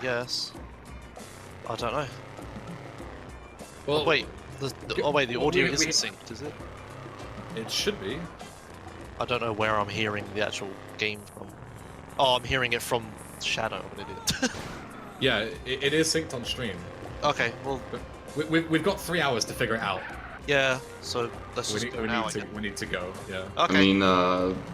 Yes. I don't know. Well, Oh, wait. The audio we- isn't synced, is it? it should be. I don't know where I'm hearing the actual game from. Oh, I'm hearing it from Shadow. I'm an idiot. Yeah, it is synced on stream. Okay, well, We've got 3 hours to figure it out. yeah. So let's just go now. We need to go. Yeah. Okay. I mean,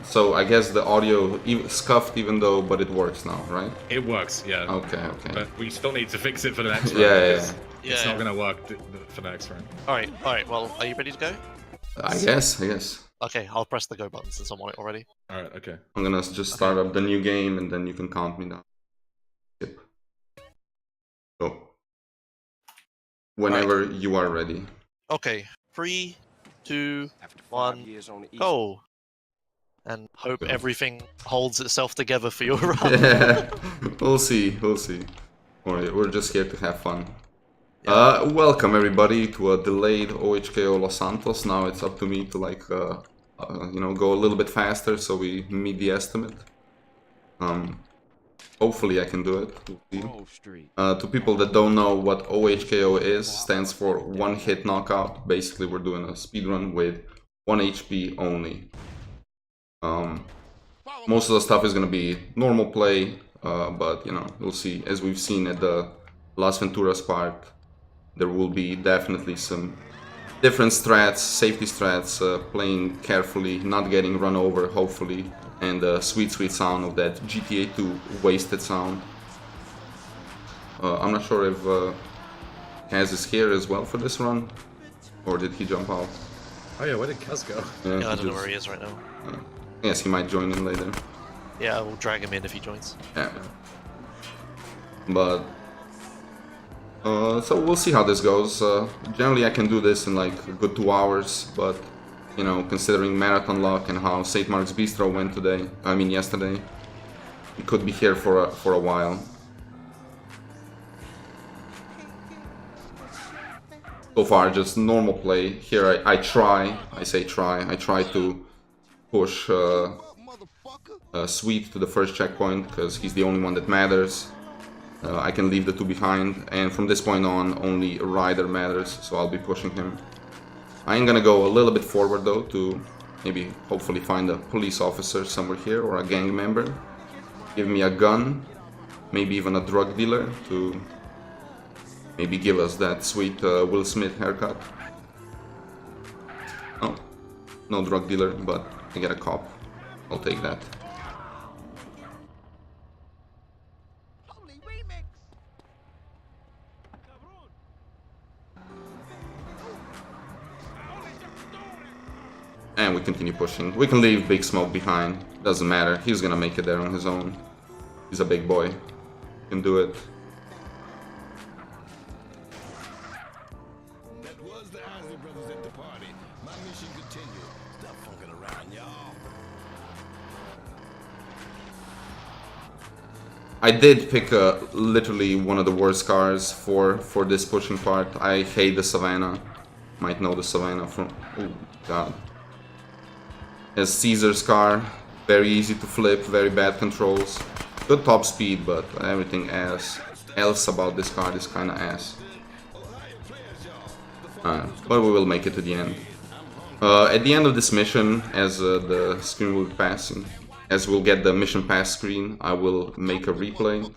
so I guess the audio scuffed even though, but it works now, right? It works. Yeah. Okay. But we still need to fix it for the next round. Yeah, because yeah. It's Yeah, not gonna work for the next round. All right. Well, are you ready to go? I guess. Okay, I'll press the go button since I'm on it already. All right. Okay. I'm gonna just start up the new game and then you can count me down. Skip. Go. Whenever you are ready. Okay, 3, 2, 1, go! And hope Go. everything holds itself together for your run. Yeah, we'll see. Alright, we're just here to have fun. Welcome everybody to a delayed OHKO Los Santos. Now it's up to me to go a little bit faster so we meet the estimate. Hopefully I can do it. We'll see. To people that don't know what OHKO is, stands for one hit knockout. Basically we're doing a speedrun with 1 HP only. Most of the stuff is gonna be normal play, but you'll see, as we've seen at the Las Venturas part, there will be definitely some different strats, safety strats, playing carefully, not getting run over, hopefully, and the sweet sound of that GTA 2 wasted sound. I'm not sure if Kaz is here as well for this run, or did he jump out? Oh yeah, where did Kaz go? Yeah, I don't know where he is right now. Yes, he might join in later. Yeah, we'll drag him in if he joins. Yeah. But so we'll see how this goes. Generally I can do this in like a good 2 hours, but considering marathon luck and how St. Mark's Bistro went yesterday, we could be here for a while. So far just normal play. Here I try to push Sweet to the first checkpoint because he's the only one that matters. I can leave the two behind, and from this point on only Ryder matters, so I'll be pushing him. I am gonna go a little bit forward though to maybe hopefully find a police officer somewhere here or a gang member. Give me a gun, maybe even a drug dealer to maybe give us that sweet Will Smith haircut. Oh, no drug dealer, but I get a cop. I'll take that. And we continue pushing. We can leave Big Smoke behind. Doesn't matter. He's gonna make it there on his own. He's a big boy. He can do it. I did pick literally one of the worst cars for this pushing part. I hate the Savannah. Might know the Savannah from... Oh, God. As Caesar's car, very easy to flip, very bad controls. Good top speed, but everything else about this car is kinda ass. But we will make it to the end. At the end of this mission, as the screen will be passing, as we'll get the mission pass screen, I will make a replay.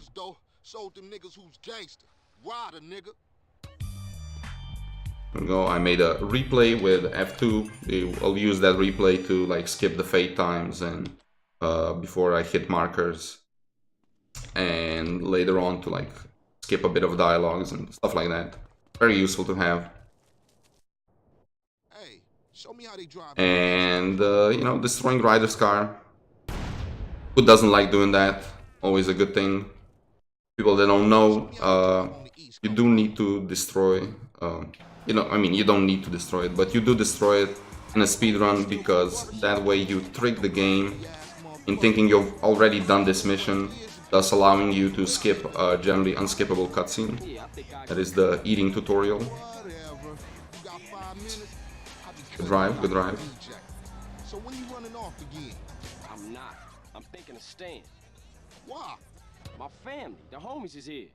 There we go. I made a replay with F2. I'll use that replay to skip the fade times and before I hit markers, and later on to skip a bit of dialogues and stuff like that. Very useful to have. And destroying Ryder's car. Who doesn't like doing that? Always a good thing. People that don't know, you do need to destroy. You don't need to destroy it, but you do destroy it in a speedrun because that way you trick the game in thinking you've already done this mission, thus allowing you to skip a generally unskippable cutscene. That is the eating tutorial. Good drive, good drive. So when you running off again? I'm not. I'm thinking of staying. Why? My family, the homies is here.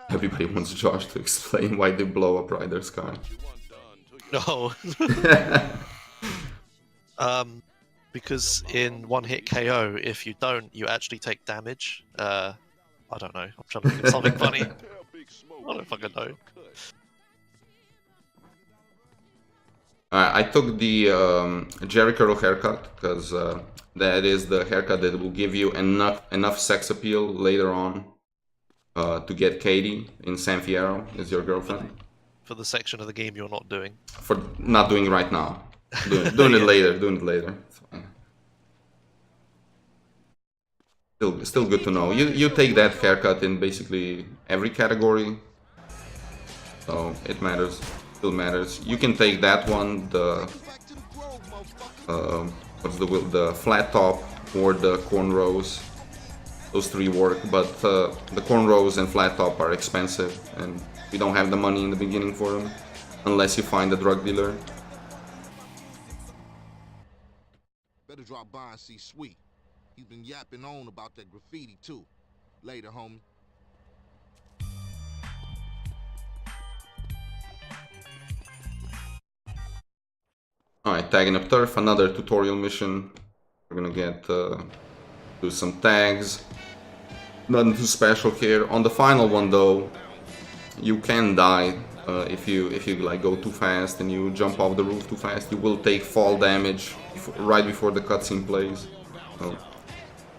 Everybody wants Josh to explain why they blow up Ryder's car. No. Because in one hit KO, if you don't, you actually take damage. I don't know. I'm trying to think of something funny. I don't fucking know. I took the Jerry Curl haircut because that is the haircut that will give you enough sex appeal later on to get Katie in San Fierro as your girlfriend. For the section of the game you're not doing. For not doing it right now. Doing it later. Doing it later. It's fine. Still good to know. You take that haircut in basically every category, so it matters. Still matters. You can take that one, the the flat top or the cornrows. Those three work, but the cornrows and flat top are expensive, and we don't have the money in the beginning for them, unless you find a drug dealer. Better drop by and see Sweet. He's been yapping on about that graffiti too. Later, homie. Alright, tagging up turf, another tutorial mission. We're gonna get do some tags. Nothing too special here. On the final one though, you can die if you like go too fast and you jump off the roof too fast. You will take fall damage right before the cutscene plays. So,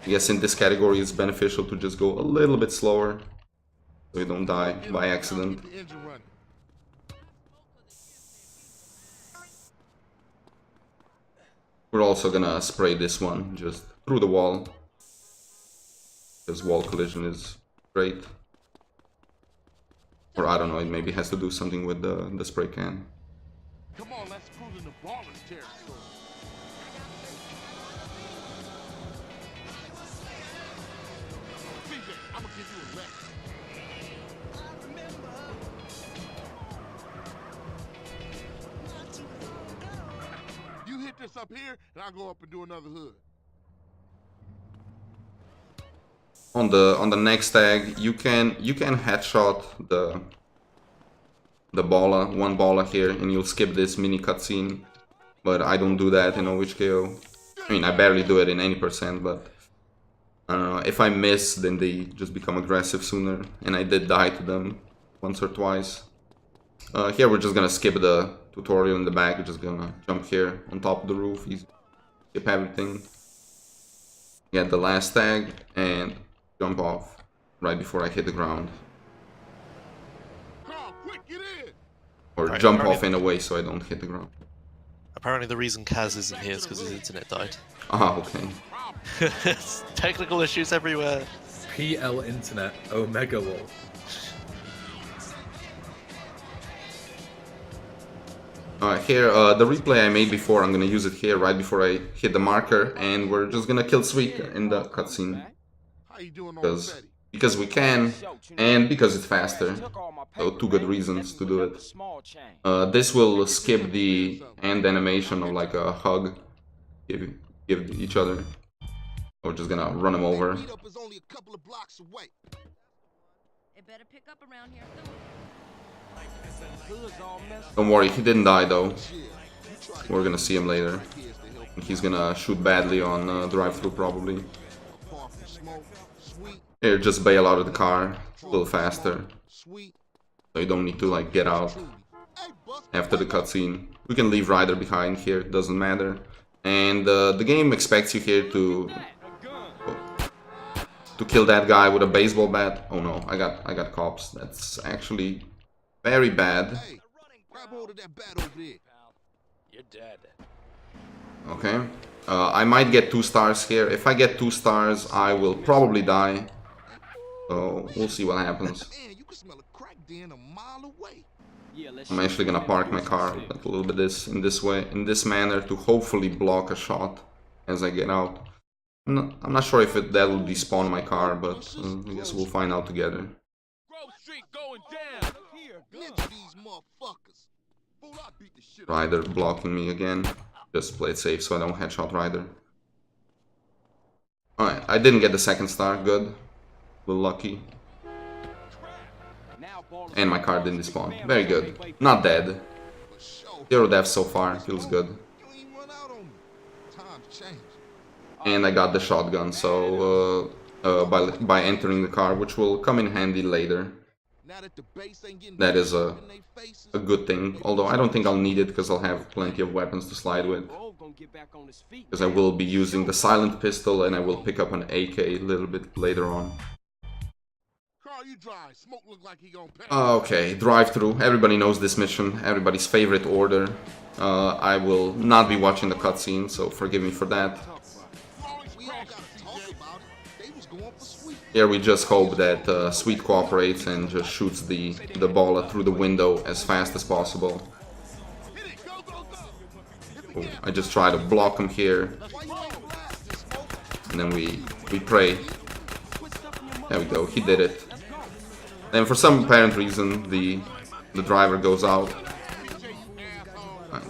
I guess in this category it's beneficial to just go a little bit slower so you don't die by accident. We're also gonna spray this one just through the wall, because wall collision is great. Or I don't know, it maybe has to do something with the spray can. Come on, let's cruise in the ballers territory. I'ma give you a lesson. You hit this up here, and I'll go up and do another hood. On the next tag, you can headshot the one balla here, and you'll skip this mini cutscene. But I don't do that in OHKO. I mean, I barely do it in any percent, but I don't know. If I miss, then they just become aggressive sooner, and I did die to them once or twice. Here we're just gonna skip the tutorial in the back. We're just gonna jump here on top of the roof, skip everything, get the last tag, and jump off right before I hit the ground. Or right, jump off in a way so I don't hit the ground. Apparently the reason Kaz isn't here is because his internet died. Ah, okay. Technical issues everywhere. PL Internet Omega Wall. Alright, here, the replay I made before, I'm gonna use it here right before I hit the marker, and we're just gonna kill Sweet in the cutscene. Because we can, and because it's faster. So two good reasons to do it. This will skip the end animation of like a hug, give each other. We're just gonna run him over. Don't worry, he didn't die though. We're gonna see him later. He's gonna shoot badly on drive-thru probably. Here, just bail out of the car a little faster. So you don't need to like get out after the cutscene. We can leave Ryder behind here, it doesn't matter. And the game expects you here to kill that guy with a baseball bat. Oh no, I got cops. That's actually very bad. Okay. I might get 2 stars here. If I get 2 stars, I will probably die. So we'll see what happens. I'm actually gonna park my car like a little bit in this manner to hopefully block a shot as I get out. I'm not sure if that will despawn my car, but I guess we'll find out together. Ryder blocking me again. Just play it safe so I don't headshot Ryder. Alright. I didn't get the second star, good. A little lucky. And my car didn't despawn. Very good. Not dead. 0 deaths so far, feels good. You ain't run out on me. Times change. And I got the shotgun, so by entering the car, which will come in handy later. Now that the base ain't getting That is in they faces, a good thing, although I don't think I'll need it because I'll have plenty of weapons to slide with. Because I will be using the silent pistol and I will pick up an AK a little bit later on. Carl, you drive. Smoke look like he gonna pay. Okay, drive-through. Everybody knows this mission, everybody's favorite order. I will not be watching the cutscene, so forgive me for that. We all gotta talk about it. They was going for sweet. Here we just hope that Sweet cooperates and just shoots the ball through the window as fast as possible. Hit it. Go, go, go. Hit the Oh, gap. I just try to block him here, Why you ain't blasting, Smoke? and then we pray. There we go, he did it. And for some apparent reason, the driver goes out. And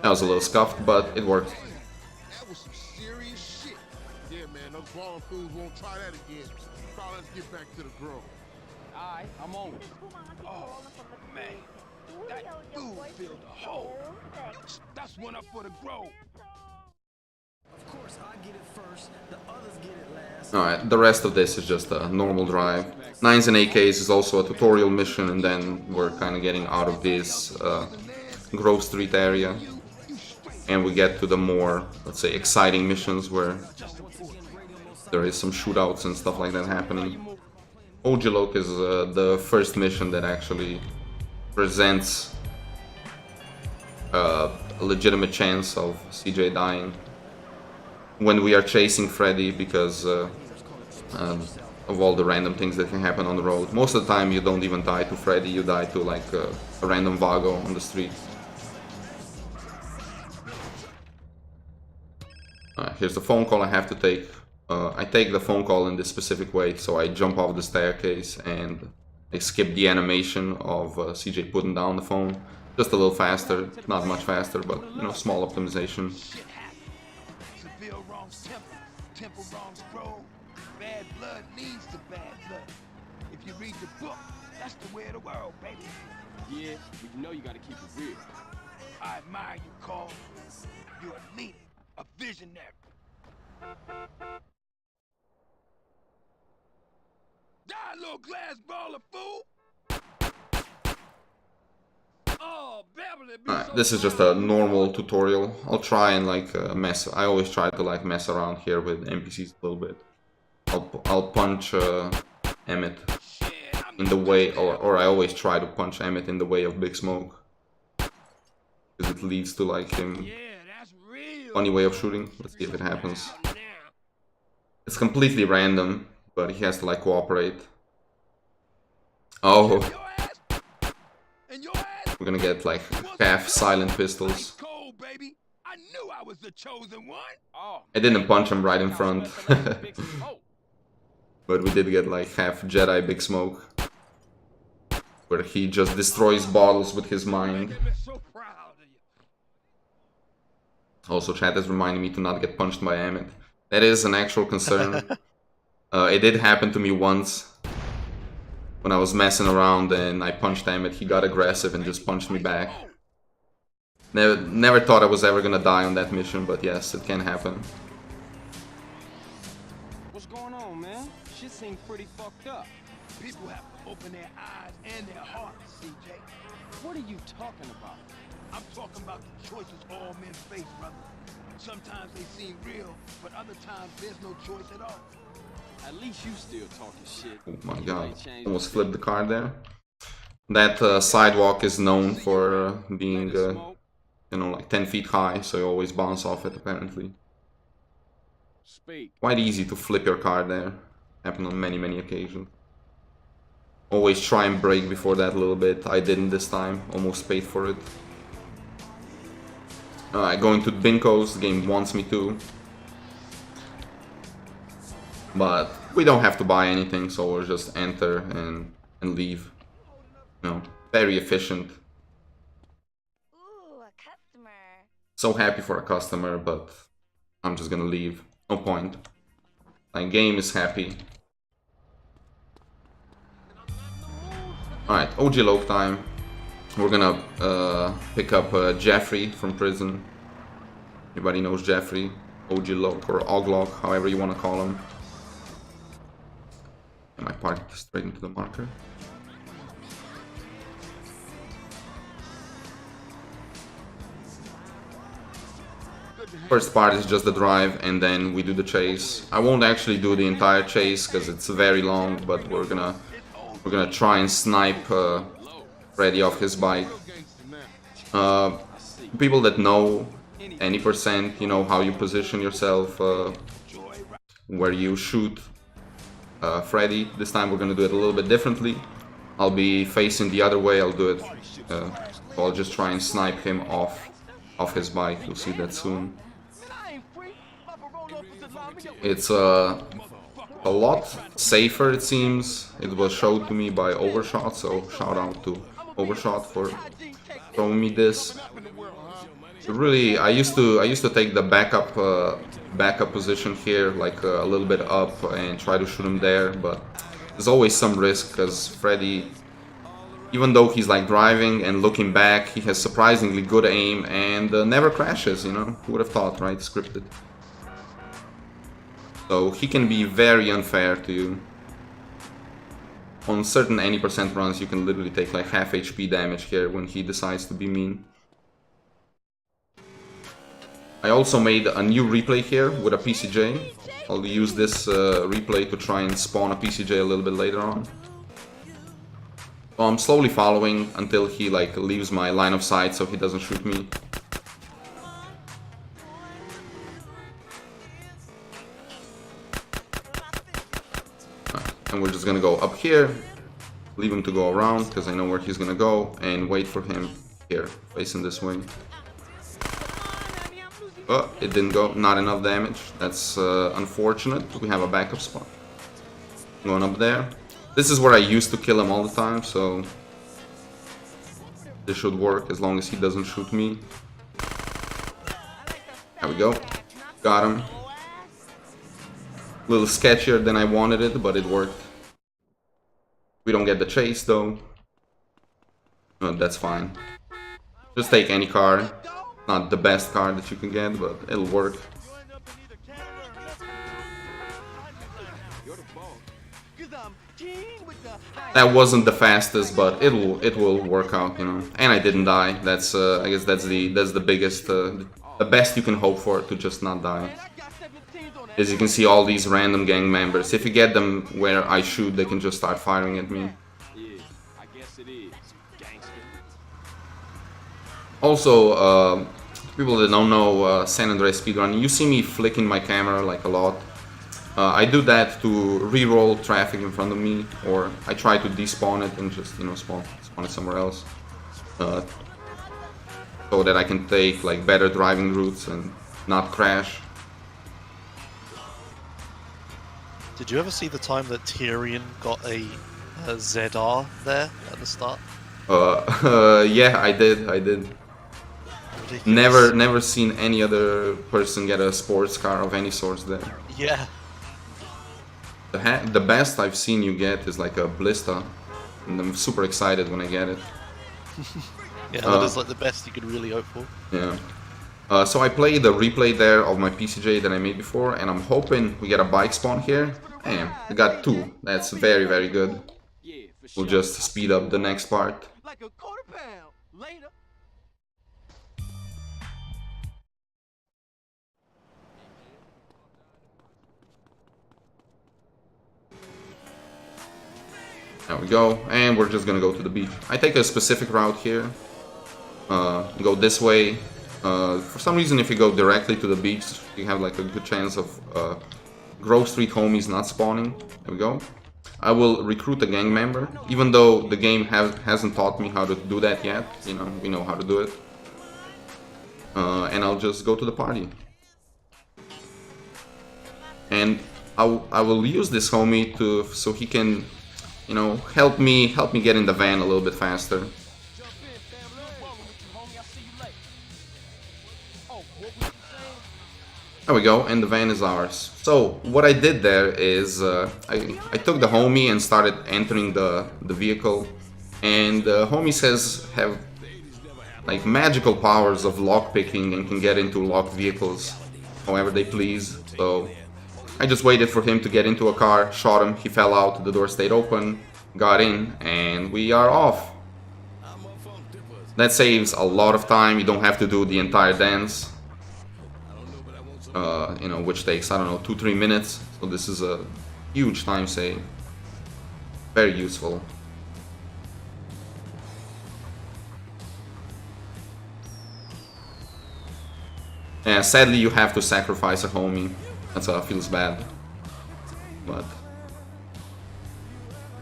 that was a little scuffed, but it worked. That was some serious shit. Yeah, man, those balling fools won't try that again. Carl, let's get back to the grove. Alright, I'm on it. Oh, man. That food filled the hole. That's one up for the grove. Of course, I get it first, the others get it last. Alright, the rest of this is just a normal drive. 9s and AKs is also a tutorial mission, and then we're kind of getting out of this Grove Street area. And we get to the more, let's say, exciting missions where there is some shootouts and stuff like that happening. OHKO is the first mission that actually presents a legitimate chance of CJ dying when we are chasing Freddy, because of all the random things that can happen on the road. Most of the time you don't even die to Freddy, you die to like a random Vago on the street. Here's the phone call I have to take. I take the phone call in this specific way, so I jump off the staircase and I skip the animation of CJ putting down the phone. Just a little faster, not much faster, but you know, small optimization. Seville wrongs temple, temple wrongs grove. Bad blood leads to bad blood. If you read the book, that's the way of the world, baby. Yeah, but you know you gotta keep it real. I admire you, Carl. You're a leader, a visionary. Die, little glass ball of fool! Oh, Beverly, be Alright, so this is just a normal tutorial. I'll try and like I always try to like mess around here with NPCs a little bit. I'll punch Emmett shit, I'm in the way, or I always try to punch Emmett in the way of Big Smoke, because it leads to like him yeah, that's real. funny way of shooting. Let's see if it happens. Now. It's completely random, but he has to like cooperate. Oh, Your ass and your ass we're gonna get like half silent pistols. cold, baby. I knew I was the chosen one. Oh, I didn't punch him right in front, but we did get like half Jedi Big Smoke, where he just destroys bottles with his mind. Making me so proud of you. Also, chat is reminding me to not get punched by Emmett. That is an actual concern. It did happen to me once when I was messing around and I punched Emmett. He got aggressive and just punched me back. Never thought I was ever gonna die on that mission, but yes, it can happen. what's going on, man? Shit seems pretty fucked up. People have to open their eyes and their hearts, CJ. What are you talking about? I'm talking about the choices all men face, brother. Sometimes they seem real, but other times there's no choice at all. At least you still talking shit. Oh my god, ain't changed almost a bit. flipped the car there. That sidewalk is known for being, you know, like 10 feet high, so you always bounce off it apparently. Speak. Quite easy to flip your car there. Happened on many occasions. Always try and brake before that a little bit. I didn't this time, almost paid for it. Going to Binko's, the game wants me to. But we don't have to buy anything, so we'll just enter and leave. You know, very efficient. Ooh, a customer. So happy for a customer, but I'm just gonna leave. No point. My game is happy. Alright, OG Loke time. We're gonna pick up Jeffrey from prison. Everybody knows Jeffrey. OG Loke or Oglok, however you want to call him. And I parked straight into the marker. First part is just the drive, and then we do the chase. I won't actually do the entire chase because it's very long, but we're gonna try and snipe Freddy off his bike. People that know any percent, you know how you position yourself, where you shoot Freddy. This time we're gonna do it a little bit differently. I'll be facing the other way. I'll do it. I'll just try and snipe him off his bike. You'll see that soon. It's a lot safer, it seems. It was showed to me by Overshot, so shout out to Overshot for showing me this. Really, I used to take the backup position here, like a little bit up, and try to shoot him there, but there's always some risk because Freddy, even though he's like driving and looking back, he has surprisingly good aim and never crashes, you know? Who would have thought, right? Scripted. So he can be very unfair to you. On certain any percent runs, you can literally take like half HP damage here when he decides to be mean. I also made a new replay here with a PCJ. I'll use this replay to try and spawn a PCJ a little bit later on. So I'm slowly following until he like leaves my line of sight so he doesn't shoot me. And we're just gonna go up here, leave him to go around because I know where he's gonna go, and wait for him here, facing this way. Oh, it didn't go, not enough damage. That's unfortunate. We have a backup spot. Going up there. This is where I used to kill him all the time, so this should work as long as he doesn't shoot me. There we go. Got him. A little sketchier than I wanted it, but it worked. We don't get the chase though. No, that's fine. Just take any car. Not the best car that you can get, but it'll work. That wasn't the fastest, but it will work out, you know. And I didn't die. That's I guess that's the biggest, the best you can hope for, to just not die. As you can see, all these random gang members, if you get them where I shoot, they can just start firing at me. Also, people that don't know San Andreas speedrun, you see me flicking my camera like a lot. I do that to re-roll traffic in front of me, or I try to despawn it and just, you know, spawn it somewhere else. So that I can take like better driving routes and not crash. Did you ever see the time that Tyrion got a ZR there at the start? Yeah, I did. Ridiculous. Never seen any other person get a sports car of any sort there. Yeah. The best I've seen you get is like a Blista, and I'm super excited when I get it. Yeah, that is like the best you could really hope for. Yeah. So I played the replay there of my PCJ that I made before, and I'm hoping we get a bike spawn here. Damn, I got 2. That's very, very good. We'll just speed up the next part. Like a quarter pound later. There we go, and we're just gonna go to the beach. I take a specific route here. Go this way. For some reason, if you go directly to the beach, you have like a good chance of Grove Street homies not spawning. There we go. I will recruit a gang member, even though the game hasn't taught me how to do that yet. You know, we know how to do it. And I'll just go to the party. And I will use this homie so he can, you know, help me get in the van a little bit faster. There we go, and the van is ours. So what I did there is I took the homie and started entering the vehicle, and the homie says have like magical powers of lockpicking and can get into locked vehicles however they please. So I just waited for him to get into a car, shot him, he fell out, the door stayed open, got in, and we are off. That saves a lot of time, you don't have to do the entire dance. You know, which takes, I don't know, 2-3 minutes. So this is a huge time save. Very useful. Yeah, sadly you have to sacrifice a homie. That feels bad. But,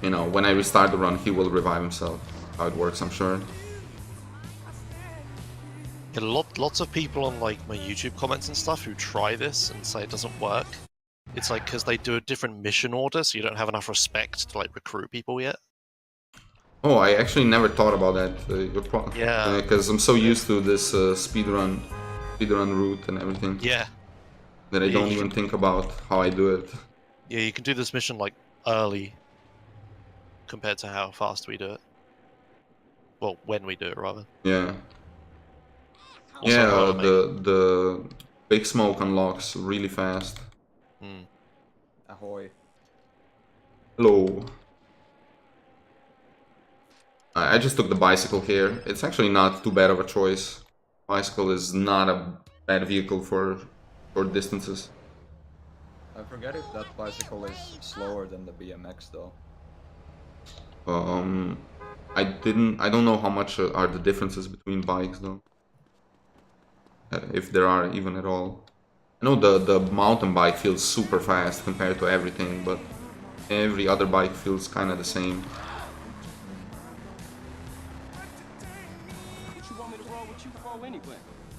you know, when I restart the run, he will revive himself. How it works, I'm sure. Get lots of people on like my YouTube comments and stuff who try this and say it doesn't work. It's like because they do a different mission order, so you don't have enough respect to like recruit people yet. Oh, I actually never thought about that. Yeah. Because I'm so used to this speedrun route and everything. Yeah. That I don't even think about how I do it. Yeah, you can do this mission like early compared to how fast we do it. Well, when we do it rather. Yeah. Also, Yeah, the big smoke unlocks really fast. Ahoy. Hello. I just took the bicycle here. It's actually not too bad of a choice. Bicycle is not a bad vehicle for short distances. I forget if that bicycle is slower than the BMX though. I don't know how much are the differences between bikes though. If there are even at all. I know the mountain bike feels super fast compared to everything, but every other bike feels kind of the same.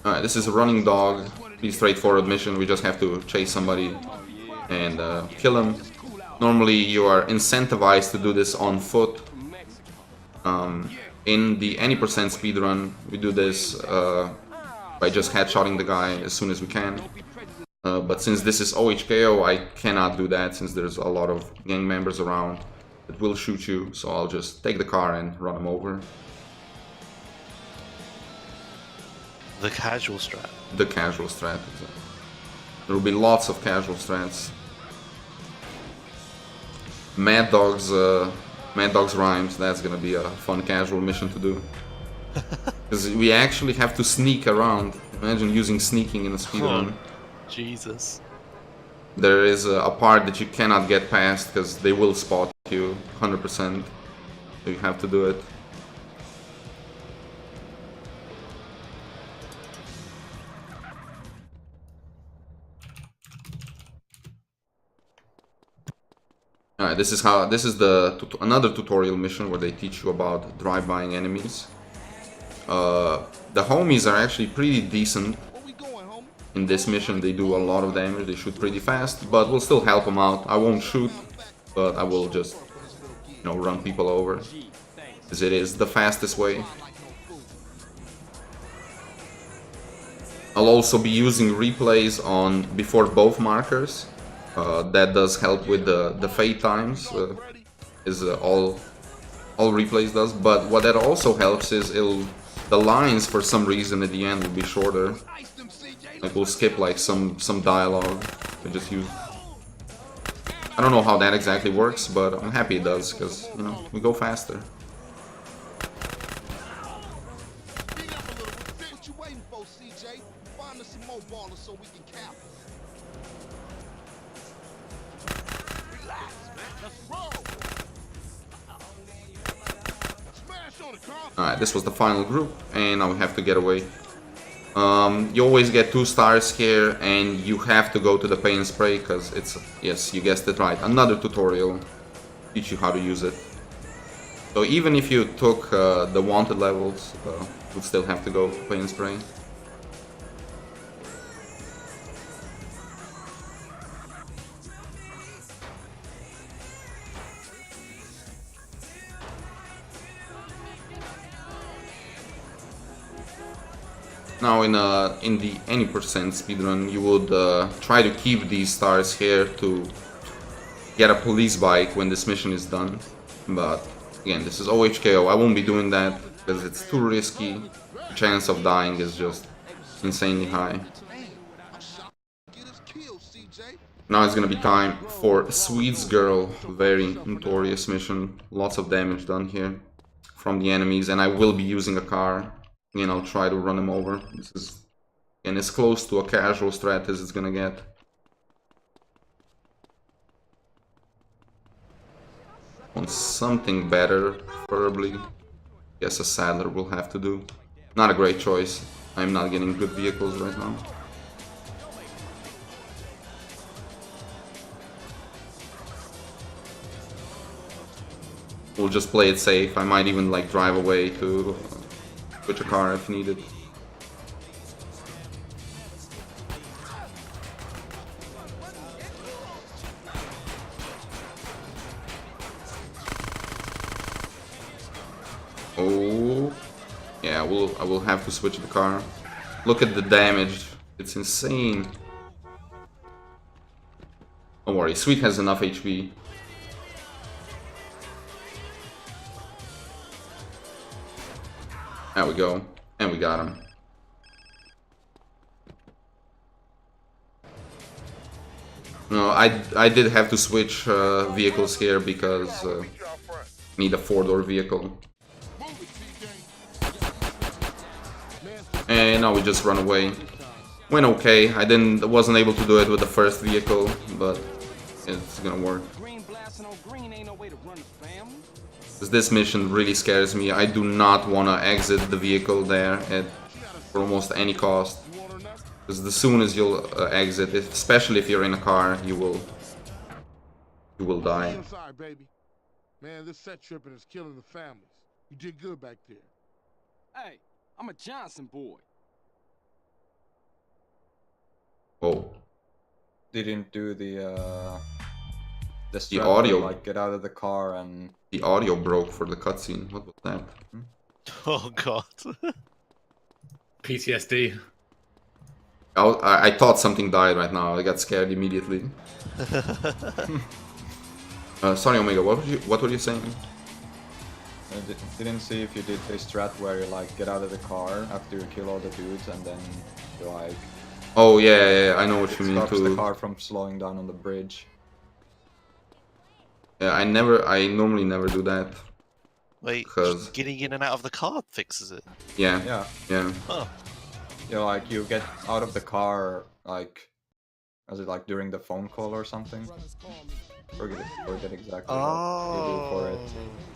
Alright, this is a running dog. Pretty straightforward mission. We just have to chase somebody and kill him. Normally you are incentivized to do this on foot. In the any percent speedrun, we do this by just headshotting the guy as soon as we can. But since this is OHKO, I cannot do that since there's a lot of gang members around that will shoot you, so I'll just take the car and run them over. The casual strat. The casual strat, exactly. There will be lots of casual strats. Mad Dog's rhymes, that's gonna be a fun casual mission to do. Because we actually have to sneak around. Imagine using sneaking in a speedrun. Jesus. There is a part that you cannot get past because they will spot you 100%. So you have to do it. Alright, this is another tutorial mission where they teach you about drive-bying enemies. The homies are actually pretty decent. In this mission they do a lot of damage, they shoot pretty fast, but we'll still help them out. I won't shoot, but I will just, you know, run people over, as it is the fastest way. I'll also be using replays on before both markers. That does help with the fade times, all replays does. But what that also helps is the lines for some reason at the end will be shorter. Like we'll skip like some dialogue. We just use. I don't know how that exactly works, but I'm happy it does because you know we go faster. Alright, this was the final group, and now we have to get away. You always get 2 stars here, and you have to go to the pay and spray, because it's, yes, you guessed it right, another tutorial. Teach you how to use it. So even if you took the wanted levels, you'd still have to go to pay and spray. Now in the any percent speedrun, you would try to keep these stars here to get a police bike when this mission is done. But again, this is OHKO. I won't be doing that because it's too risky. The chance of dying is just insanely high. Now it's gonna be time for Swedes Girl. Very notorious mission. Lots of damage done here from the enemies, and I will be using a car. Again, I'll try to run him over. This is, again, as close to a casual strat as it's gonna get. Want something better, preferably. Guess a Sadler will have to do. Not a great choice. I'm not getting good vehicles right now. We'll just play it safe. I might even like drive away to switch a car if needed. Oh, yeah, I will have to switch the car. Look at the damage. It's insane. Don't worry, Sweet has enough HP. There we go. And we got him. No, I did have to switch vehicles here because need a 4-door vehicle. And now we just run away. Went okay. I wasn't able to do it with the first vehicle, but it's gonna work. This mission really scares me. I do not want to exit the vehicle there at for almost any cost. Because as soon as you'll exit, especially if you're in a car, you will die. I'm sorry, baby. Man, this set tripping is killing the families. You did good back there. Hey, I'm a Johnson boy. Oh. Didn't do the strat audio. where, like, get out of the car and... The audio broke for the cutscene. What was that? Oh god. PTSD. I thought something died right now. I got scared immediately. Sorry, Omega. What were you saying? I didn't see if you did the strat where you like get out of the car after you kill all the dudes and then you like... Oh yeah, I know what you mean stops too. the car from slowing down on the bridge. Yeah, I normally never do that. Wait, Because... getting in and out of the car fixes it? Yeah. Huh. You know, like you get out of the car like... Was it like during the phone call or something? Forget exactly what you do for it.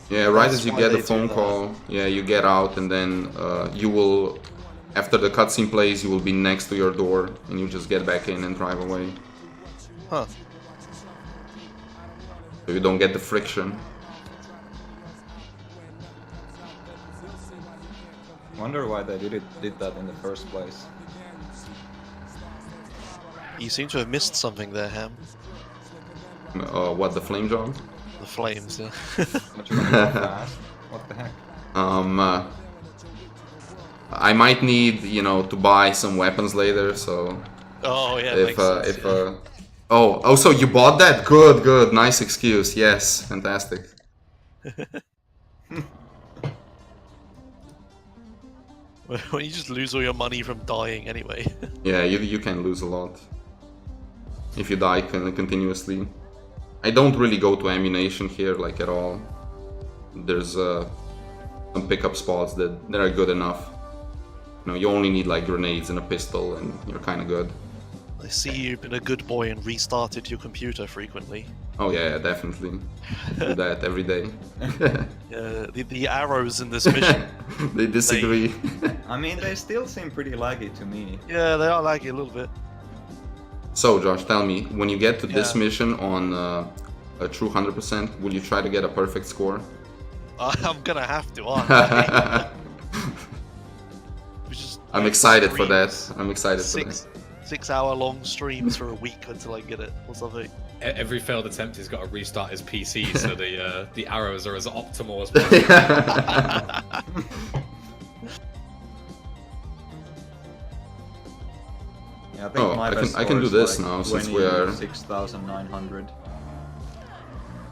Yeah, right That's as you why get they a do phone that. call, yeah, you get out and then you will, after the cutscene plays, you will be next to your door and you just get back in and drive away. Huh. So you don't get the friction. Wonder why they did that in the first place. You seem to have missed something there, Ham. What, the flame job? The flames, yeah. But you're gonna go fast? What the heck? I might need, you know, to buy some weapons later, so... Oh, yeah, If, makes sense. Oh, so you bought that? Good, nice excuse, yes, fantastic. When you just lose all your money from dying anyway. Yeah, you can lose a lot if you die continuously. I don't really go to ammunition here, like, at all. There's some pickup spots that are good enough. You know, you only need like grenades and a pistol and you're kind of good. I see you've been a good boy and restarted your computer frequently. Oh yeah, definitely. Do that every day. Yeah, the arrows in this mission. They disagree. I mean, they still seem pretty laggy to me. Yeah, they are laggy a little bit. So Josh, tell me, when you get to this Yeah. mission on a true 100%, will you try to get a perfect score? I'm gonna have to, aren't I? I'm excited for that. I'm excited for that. 6-hour-long streams for a week until I get it, or something. Every failed attempt has got to restart his PC, so the arrows are as optimal as possible. I think Oh, my I can- best I can score do is this like now, since we are- 26,900.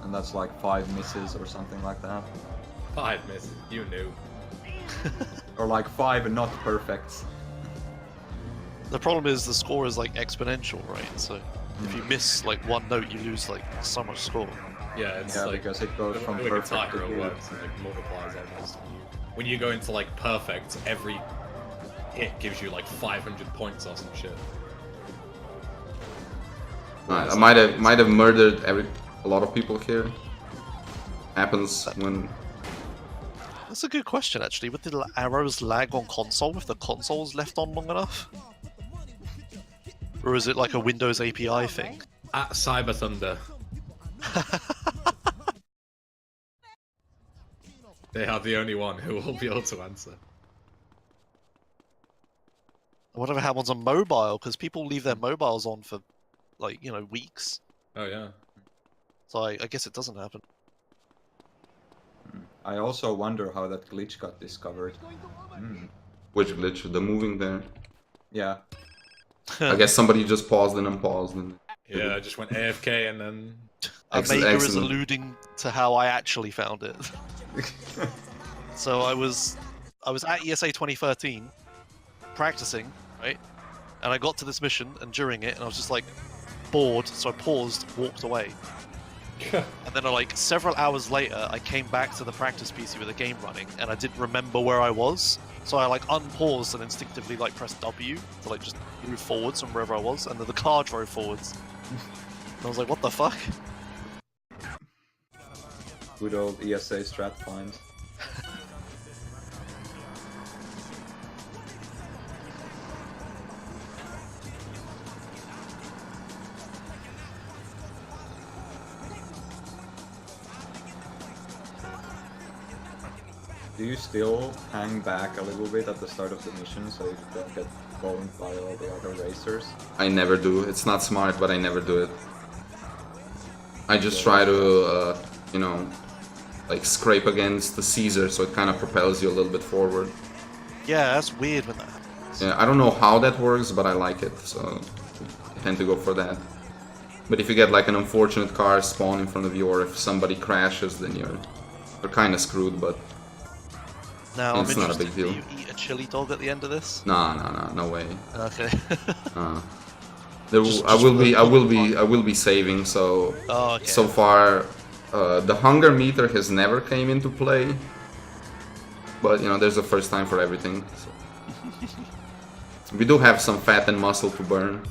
And that's like 5 misses or something like that. 5 misses, you knew. Or like 5 not perfects. The problem is the score is like exponential, right? So if you miss like one note, you lose like so much score. Yeah, it's Yeah, like because it goes from the way perfect Guitar to Hero good. works and like multiplies almost. When you go into like perfect, every hit gives you like 500 points or some shit. Alright, I might have murdered a lot of people here. Happens when That's a good question, actually. Would the arrows lag on console if the console's left on long enough? Or is it like a Windows API thing? At Cyber Thunder. They are the only one who will be able to answer. Whatever happens on mobile, because people leave their mobiles on for, like, you know, weeks. Oh yeah. So I guess it doesn't happen. I also wonder how that glitch got discovered. which glitch? The moving there. Yeah. I guess somebody just paused and unpaused. And Yeah, I just went AFK and then... Excellent, Omega is excellent. alluding to how I actually found it. So I was at ESA 2013, practicing, right? And I got to this mission, and during it, and I was just like bored, so I paused, walked away. And then like several hours later, I came back to the practice PC with the game running, and I didn't remember where I was. So I like unpaused and instinctively like pressed W to like just move forwards from wherever I was, and then the car drove forwards. And I was like, what the fuck? Good old ESA strat find. Do you still hang back a little bit at the start of the mission so you don't get bowled by all the other racers? I never do. It's not smart, but I never do it. I just try to, you know, like scrape against the Caesar, so it kind of propels you a little bit forward. Yeah, that's weird when that happens. Yeah, I don't know how that works, but I like it, so I tend to go for that. But if you get like an unfortunate car spawn in front of you, or if somebody crashes, then you're kind of screwed. But Now I'm It's not a interested. big deal. Do you eat a chili dog at the end of this? no way. Okay. I will be saving. So Oh, okay. so far, the hunger meter has never came into play. But you know, there's a first time for everything. So. We do have some fat and muscle to burn.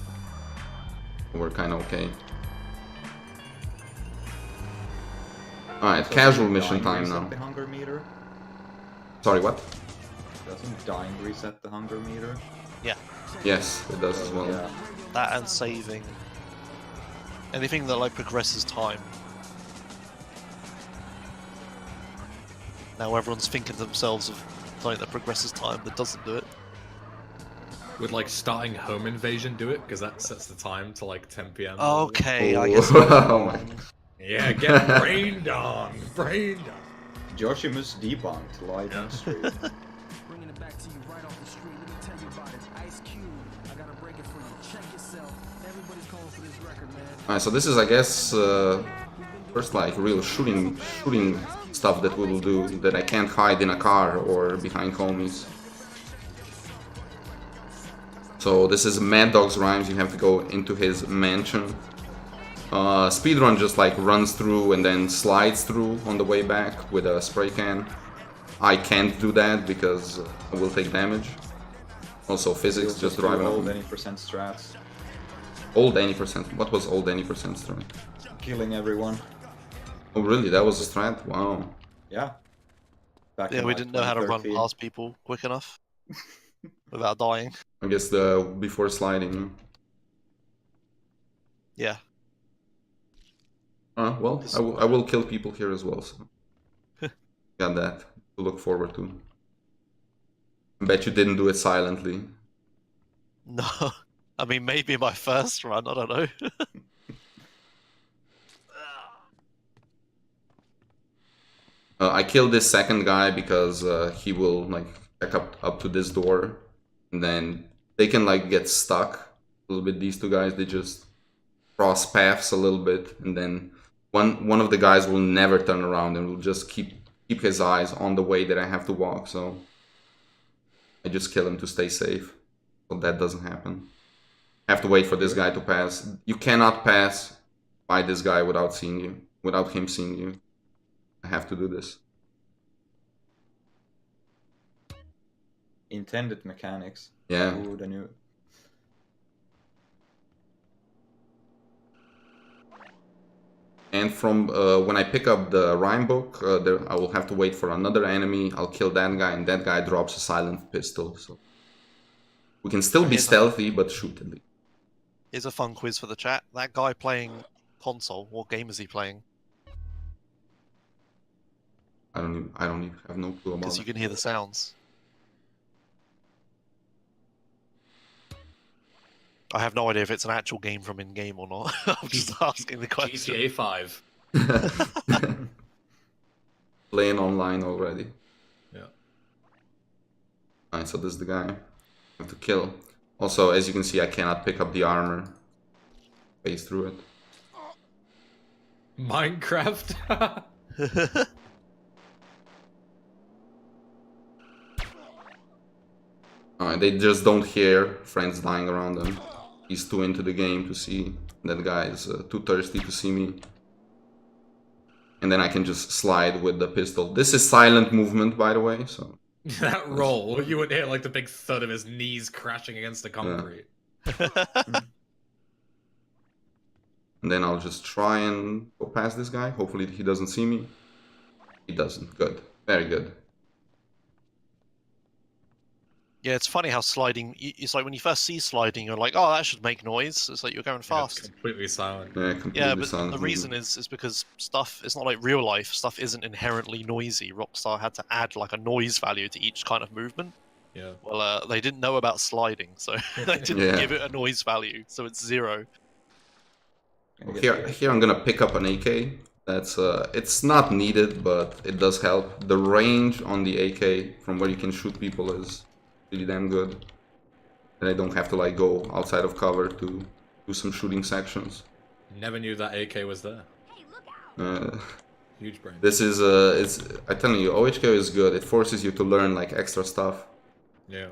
We're kind of okay. Alright, casual mission time now. The hunger meter? Sorry, what? Doesn't dying reset the hunger meter? Yeah, Yes, it does as well. Yeah. that and saving. Anything that like progresses time. Now everyone's thinking to themselves of something that progresses time that doesn't do it. Would like starting home invasion do it? Because that sets the time to like 10 PM. Okay, I Oh. guess. I'm Oh wrong. Yeah, get brained on! Brained on! Joshimus debunked live on stream. Bringing it back to you right off the street. Let me tell you about it. Ice Cube. I gotta break it for you. Check yourself. Everybody's calling for this record, man. Alright, so this is, I guess, first like real shooting stuff that we will do that I can't hide in a car or behind homies. So this is Mad Dog's Rhymes. You have to go into his mansion. Speedrun just like runs through and then slides through on the way back with a spray can. I can't do that because I will take damage. Also physics, just driving old up. any percent strats. Old any percent. What was old any percent strat? Killing everyone. Oh really? That was a strat? Wow. Yeah. Back Yeah, in, we like, didn't know how to run 2013. past people quick enough without dying. I guess the before sliding. Yeah. Well, I will kill people here as well, so got that to look forward to. Bet you didn't do it silently. No. I mean, maybe my first run, I don't know. I killed this second guy because he will like back up to this door, and then they can like get stuck little bit. These two guys, they just cross paths a little bit, and then one of the guys will never turn around and will just keep his eyes on the way that I have to walk. So I just kill him to stay safe, so that doesn't happen. I have to wait for this guy to pass. You cannot pass by this guy without seeing you, without him seeing you. I have to do this. Intended mechanics. Yeah. Who would have knew? And from when I pick up the rhyme book, I will have to wait for another enemy. I'll kill that guy, and that guy drops a silent pistol. So we can still be stealthy, but shoot at least. Here's a fun quiz for the chat. That guy playing console, what game is he playing? I don't even have no clue about Because you it. can hear the sounds. I have no idea if it's an actual game from in-game or not. I'm just asking the question. GTA 5. Playing online already. Yeah. Alright, so this is the guy I have to kill. Also, as you can see, I cannot pick up the armor. Phase through it. Minecraft. Alright, they just don't hear friends dying around them. He's too into the game to see. That guy is too thirsty to see me. And then I can just slide with the pistol. This is silent movement, by the way, so... That roll, you would hear like the big thud of his knees crashing against the concrete. And then I'll just try and go past this guy. Hopefully he doesn't see me. He doesn't. Good. Very good. Yeah, it's funny how sliding... It's like when you first see sliding, you're like, oh, that should make noise. It's like you're going fast. It's completely silent. Yeah, completely Yeah, but silent the reason movement. is because stuff... It's not like real life. Stuff isn't inherently noisy. Rockstar had to add like a noise value to each kind of movement. Yeah. Well, they didn't know about sliding, so they didn't Yeah. give it a noise value, so it's 0. Here I'm gonna pick up an AK. That's it's not needed, but it does help. The range on the AK from where you can shoot people is really damn good. And I don't have to like go outside of cover to do some shooting sections. Never knew that AK was there. Huge brain. This is I'm telling you, OHKO is good. It forces you to learn like extra stuff. Yeah.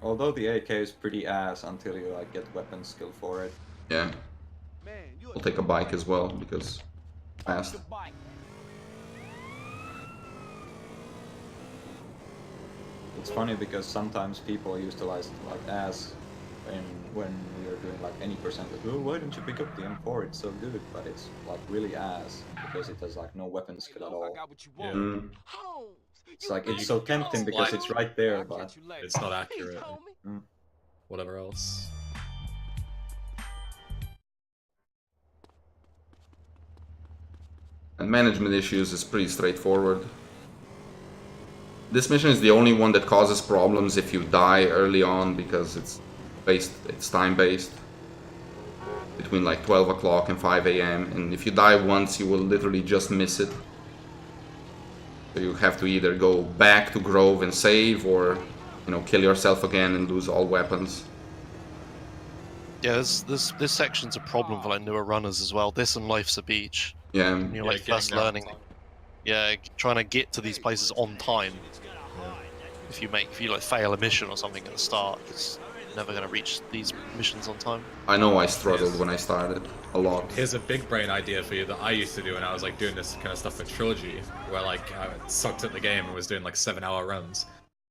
Although the AK is pretty ass until you like get weapon skill for it. Yeah. We'll take a bike as well because fast. It's funny because sometimes people utilize like ass when you're doing like any percentage. Oh, why don't you pick up the M4? It's so good, but it's like really ass because it has like no weapon skill at all. Yeah. Mm. It's like it's so tempting because it's right there, but It's not accurate. Mm. Whatever else. And management issues is pretty straightforward. This mission is the only one that causes problems if you die early on because it's time-based. Between like 12 o'clock and 5 AM, and if you die once, you will literally just miss it. So you have to either go back to Grove and save, or, you know, kill yourself again and lose all weapons. Yeah, this section's a problem for like newer runners as well. This and Life's a Beach. Yeah. When you're like Yeah, first getting learning. Yeah, trying to get to these places on time. If you like fail a mission or something at the start, it's never gonna reach these missions on time. I know I struggled when I started a lot. Here's a big brain idea for you that I used to do when I was like doing this kind of stuff with Trilogy, where like I sucked at the game and was doing like 7-hour runs.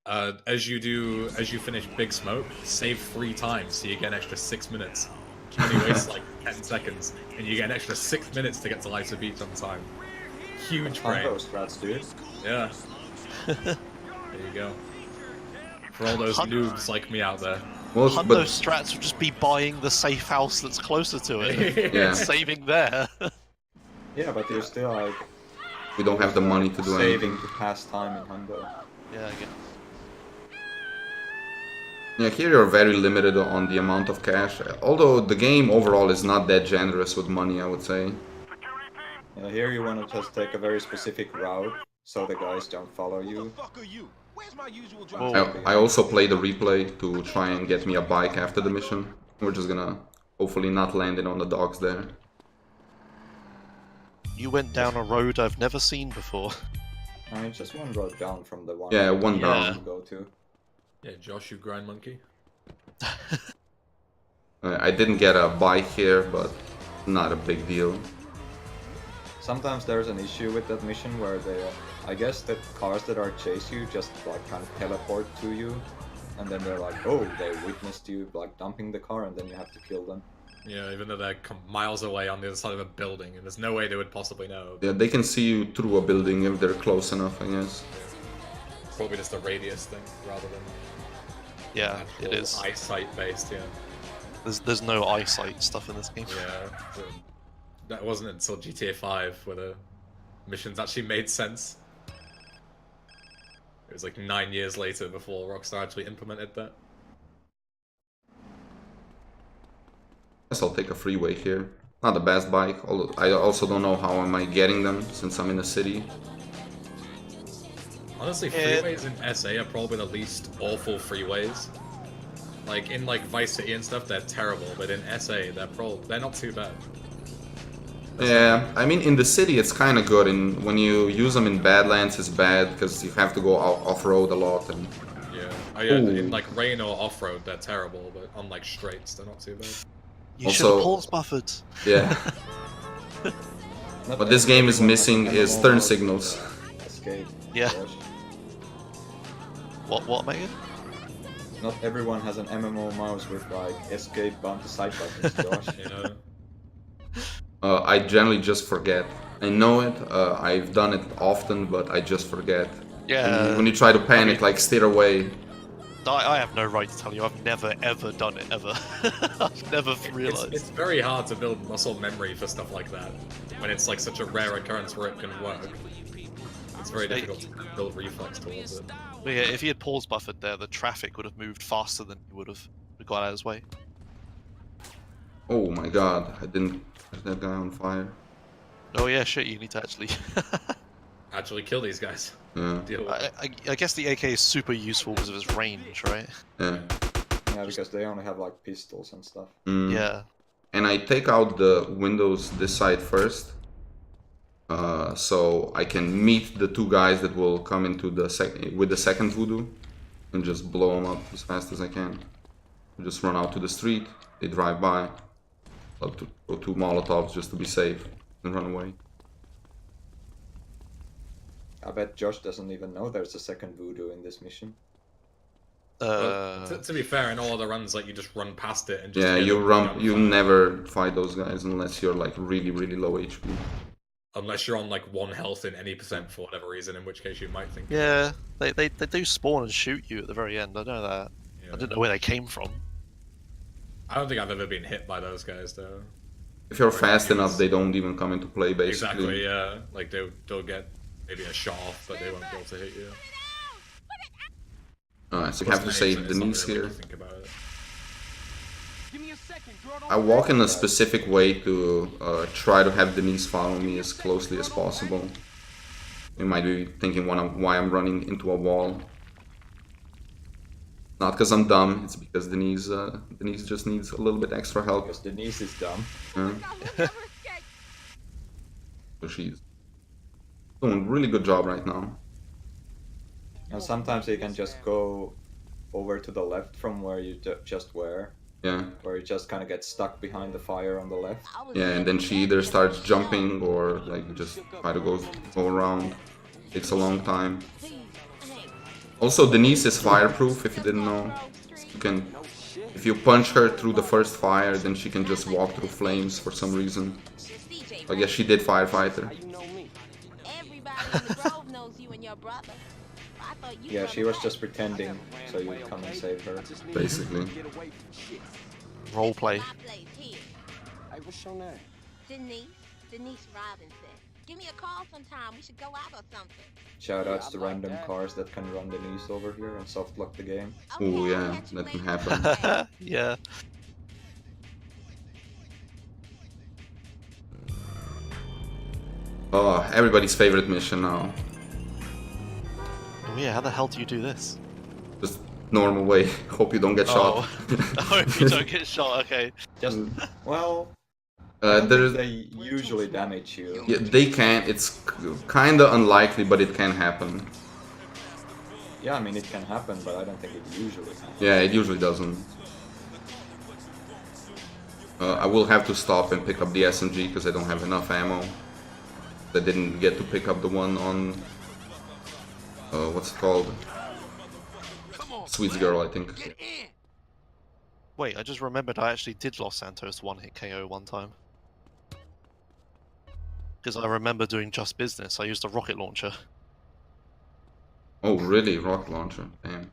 As you finish Big Smoke, save 3 times so you get an extra 6 minutes. Only waste like 10 seconds, and you get an extra 6 minutes to get to Life's a Beach on time. Huge brain. Combo strats, dude. Yeah. There you go. For all those noobs like me out there. Well, Hundo but strats would just be buying the safe house that's closer to it. Yeah. Saving there. Yeah, but you're still like we don't have the money to do saving anything. to pass time in Hundo. Yeah, I guess. Yeah, here you're very limited on the amount of cash. Although the game overall is not that generous with money, I would say. Yeah, here you want to just take a very specific route so the guys don't follow you. Where's my usual drop? Oh. I also played the replay to try and get me a bike after the mission. We're just gonna hopefully not land it on the docks there. You went down a road I've never seen before. I mean, just one road down from the one. Yeah, one you down. to go to. Yeah, Josh, you grind monkey. I didn't get a bike here, but not a big deal. Sometimes there's an issue with that mission where they, I guess the cars that are chase you just like kind of teleport to you, and then they're like, oh, they witnessed you like dumping the car, and then you have to kill them. Yeah, even though they're miles away on the other side of a building, and there's no way they would possibly know. Yeah, they can see you through a building if they're close enough, I guess. Probably just a radius thing rather than Yeah, it is. eyesight based. Yeah. There's no eyesight stuff in this game. Yeah. So that wasn't until GTA 5 where the missions actually made sense. It was like 9 years later before Rockstar actually implemented that. Guess I'll take a freeway here. Not the best bike, although I also don't know how am I getting them since I'm in the city. Honestly, freeways in SA are probably the least awful freeways. Like in like Vice City and stuff, they're terrible, but in SA, they're not too bad. Yeah, I mean in the city it's kind of good, and when you use them in Badlands it's bad because you have to go off-road a lot. And Yeah, oh yeah, in like rain or off-road, they're terrible, but on like straights, they're not too bad. You Also- should have pause buffered. yeah, Not what this game is everyone missing has is MMO turn mode signals. with, escape. Yeah. Josh. What, Megan? Not everyone has an MMO mouse with like escape bounty side buttons, Josh. You know? I generally just forget. I know it, I've done it often, but I just forget. Yeah. When you try to panic, like steer away. I have no right to tell you. I've never ever done it ever. I've never realized. It's very hard to build muscle memory for stuff like that when it's like such a rare occurrence where it can work. It's very difficult to build reflex towards it. But yeah, if he had pause buffered there, the traffic would have moved faster than he would have got out of his way. Oh my god, I didn't set that guy on fire. Oh yeah, shit. You need to actually. Actually kill these guys. Yeah, Deal with it. I guess the AK is super useful because of its range, right? yeah. Yeah, because they only have like pistols and stuff. Mm. Yeah. And I take out the windows this side first, so I can meet the two guys that will come into the with the second voodoo, and just blow them up as fast as I can. Just run out to the street. They drive by. I'll go two Molotovs just to be safe and run away. I bet Josh doesn't even know there's a second voodoo in this mission. To be fair, in all other runs, like you just run past it and just Yeah, hit you them run. with You gunfire. never fight those guys unless you're like really low HP. Unless you're on like 1 health in any percent for whatever reason, in which case you might think. Yeah. They do spawn and shoot you at the very end. I know that. Yeah. I didn't know where they came from. I don't think I've ever been hit by those guys though. If you're fast enough, they don't even come into play. Basically. Exactly, yeah. Like they'll get maybe a shot off, but they won't be able to hit you. Alright, so you have to save It's not Denise really here. to think about it. Give me a second, girl. Don't I walk in a specific way to try to have Denise follow me as closely as possible. You might be thinking why I'm running into a wall. Not because I'm dumb, it's because Denise just needs a little bit extra help. Because Denise is dumb. Yeah. So she's doing a really good job right now. And sometimes you can just go over to the left from where you just were. Yeah. Where you just kind of get stuck behind the fire on the left. Yeah, and then she either starts jumping or like just try to go around. Takes a long time. Also, Denise is fireproof, if you didn't know. You can, if you punch her through the first fire, then she can just walk through flames for some reason. I guess she did firefighter. You know me. Everybody in the grove knows you and your brother. I thought you Yeah, were she was just pretending so you'd come and save her. Basically. Get away from shit. Roleplay. my place here. Hey, what's your name? Denise Robinson. Give me a call sometime. We should go out or something. Shoutouts to random cars that can run Denise over here and soft lock the game. Ooh, Okay, yeah, I'll catch you that can later. happen. Yeah. Oh, everybody's favorite mission now. yeah, how the hell do you do this? Just normal way. Hope you don't get shot. Oh, if you don't get shot, okay. Just well, I don't there's think they usually damage you. yeah, they can. It's kind of unlikely, but it can happen. Yeah, I mean it can happen, but I don't think it usually happens. Yeah, it usually doesn't. I will have to stop and pick up the SMG because I don't have enough ammo. I didn't get to pick up the one on what's it called? Sweets Girl, I think. Wait, I just remembered I actually did Los Santos one-hit KO one time. Because I remember doing Just Business, I used a rocket launcher. Oh really? Rocket launcher? Damn.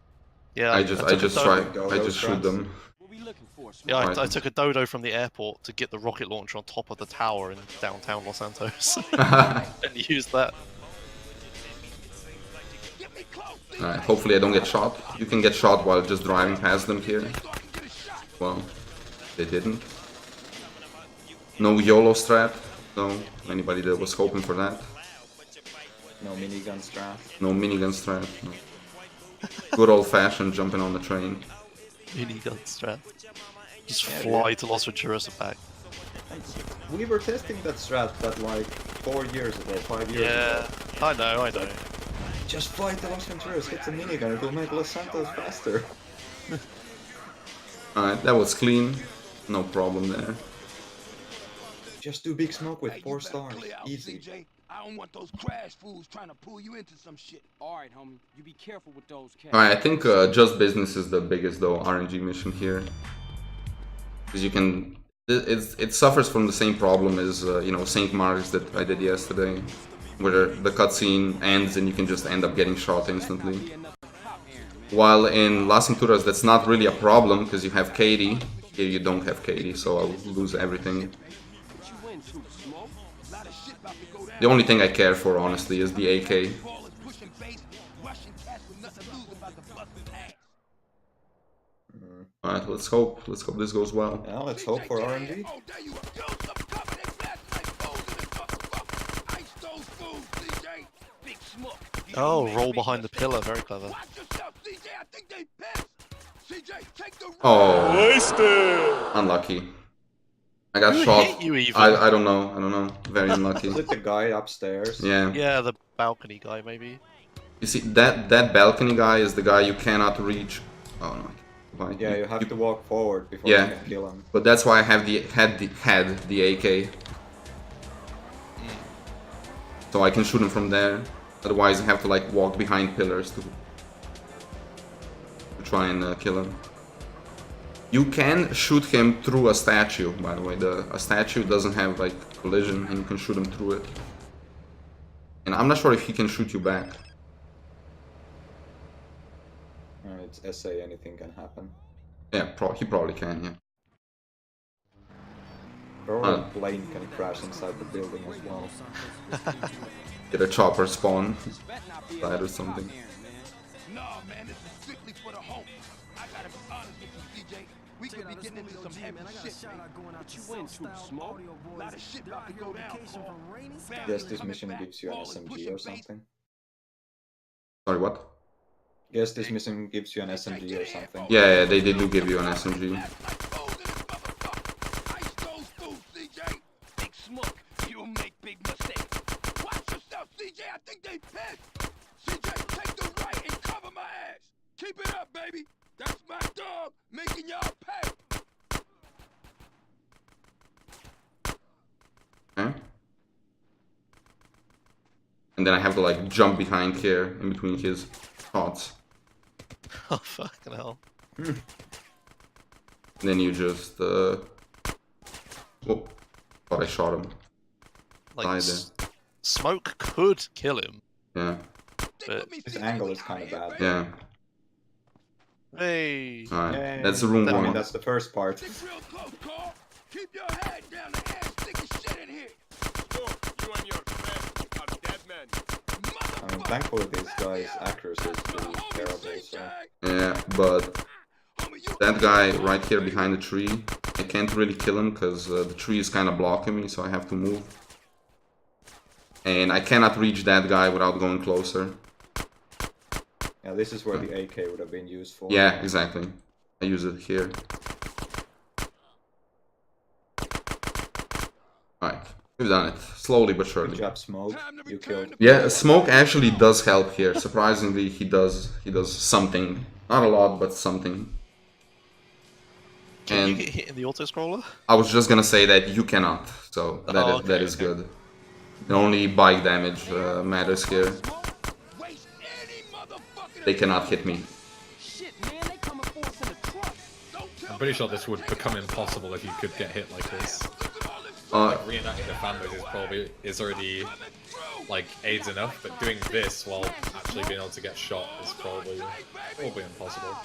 Yeah, I just shoot them. What we looking for, Smoke? Yeah, Right. I took a dodo from the airport to get the rocket launcher on top of the tower in downtown Los Santos. And used that. Alright, hopefully I don't get shot. You can get shot while just driving past them here. Well, they didn't. No YOLO strat. No, anybody that was hoping for that. No minigun strat. No minigun strat. No. Good old fashioned jumping on the train. Minigun strat. Just fly to Los Venturas and back. We were testing that strat that like 4 years ago, 5 years Yeah, ago. I know. Just fly to Los Venturas, hit the minigun, it will make Los Santos faster. Alright, that was clean. No problem there. Just do big smoke with Hey, 4 you better stars, clear out, easy. CJ. I don't want those crash fools trying to pull you into some shit. All right, homie. You be careful with those cats. Alright, I think Just Business is the biggest though RNG mission here. Because you can... It suffers from the same problem as, you know, St. Mark's that I did yesterday. Where the cutscene ends and you can just end up getting shot instantly. While in Las Venturas that's not really a problem because you have Katie. Here you don't have Katie, so I'll lose everything. What you into, Smoke? Lot of shit about to go down. The only thing I care for, honestly, is the AK. Ballers pushing base, rushing cats with nothing to lose about to bust his ass. Alright, let's hope this goes well. Yeah, let's hope for RNG. Oh, there you are. Yo, some cover, they blast like fools in this motherfucker. Ice those fools, CJ. Big Smoke. You Oh, don't make roll big behind the mistakes. pillar, very clever. Watch yourself, CJ. I think they pissed. CJ, take the Oh, unlucky. I got Who shot. hit you even? I don't know. Very unlucky. Is it the guy upstairs? Yeah. Yeah, the balcony guy, maybe. You see, that balcony guy is the guy you cannot reach. Oh no. Why? Yeah, you have to walk forward before Yeah. you can kill him. But that's why I have had the AK. So I can shoot him from there. Otherwise, I have to like walk behind pillars to try and kill him. You can shoot him through a statue, by the way. A statue doesn't have like collision, and you can shoot him through it. And I'm not sure if he can shoot you back. It's SA, anything can happen. Yeah, he probably can. Yeah. Or a plane can crash inside the building as well. Get a chopper spawn inside or something. No, man, this is strictly for the home. I gotta be honest with you, CJ. We could be getting into some heavy shit, man. What you into, Smoke? Lot of shit about to go down, Paul. Guess this mission gives you an SMG or something. Sorry, what? Guess this mission gives you an SMG or something. Yeah, they do give you an SMG. Ice those fools, CJ. Big Smoke, you'll make big mistakes. Watch yourself, CJ. I think they pissed. CJ, take the right and cover my ass. Keep it up, baby. That's my dog making y'all pay. Okay. And then I have to like jump behind here in between his shots. Oh, fucking hell. And then you just oh, thought I shot him. Like, Died there. Smoke could kill him. Yeah. But This angle is kind of bad. Yeah. hey, Alright. That's the room I mean, one. that's the first part. Stick real close, Carl. Keep your head down. The ass sticking shit in here. You and your friend are dead men. I mean, thankfully this guy's accuracy is pretty terrible, so... Yeah, but that guy right here behind the tree, I can't really kill him because the tree is kind of blocking me, so I have to move. And I cannot reach that guy without going closer. Yeah, this is where the AK would have been used for. Yeah, exactly. I use it here. Alright, we've done it. Slowly but Good surely. job, Smoke. You killed. Yeah, Smoke actually does help here. Surprisingly, he does something. Not a lot, but something. Can you And get hit in the auto-scroller? I was just gonna say that you cannot, so that is good. Only bike damage matters here. They cannot hit me. I'm pretty sure this would become impossible if you could get hit like this. Reenacting the fanboys is already like aids enough, but doing this while actually being able to get shot is probably impossible.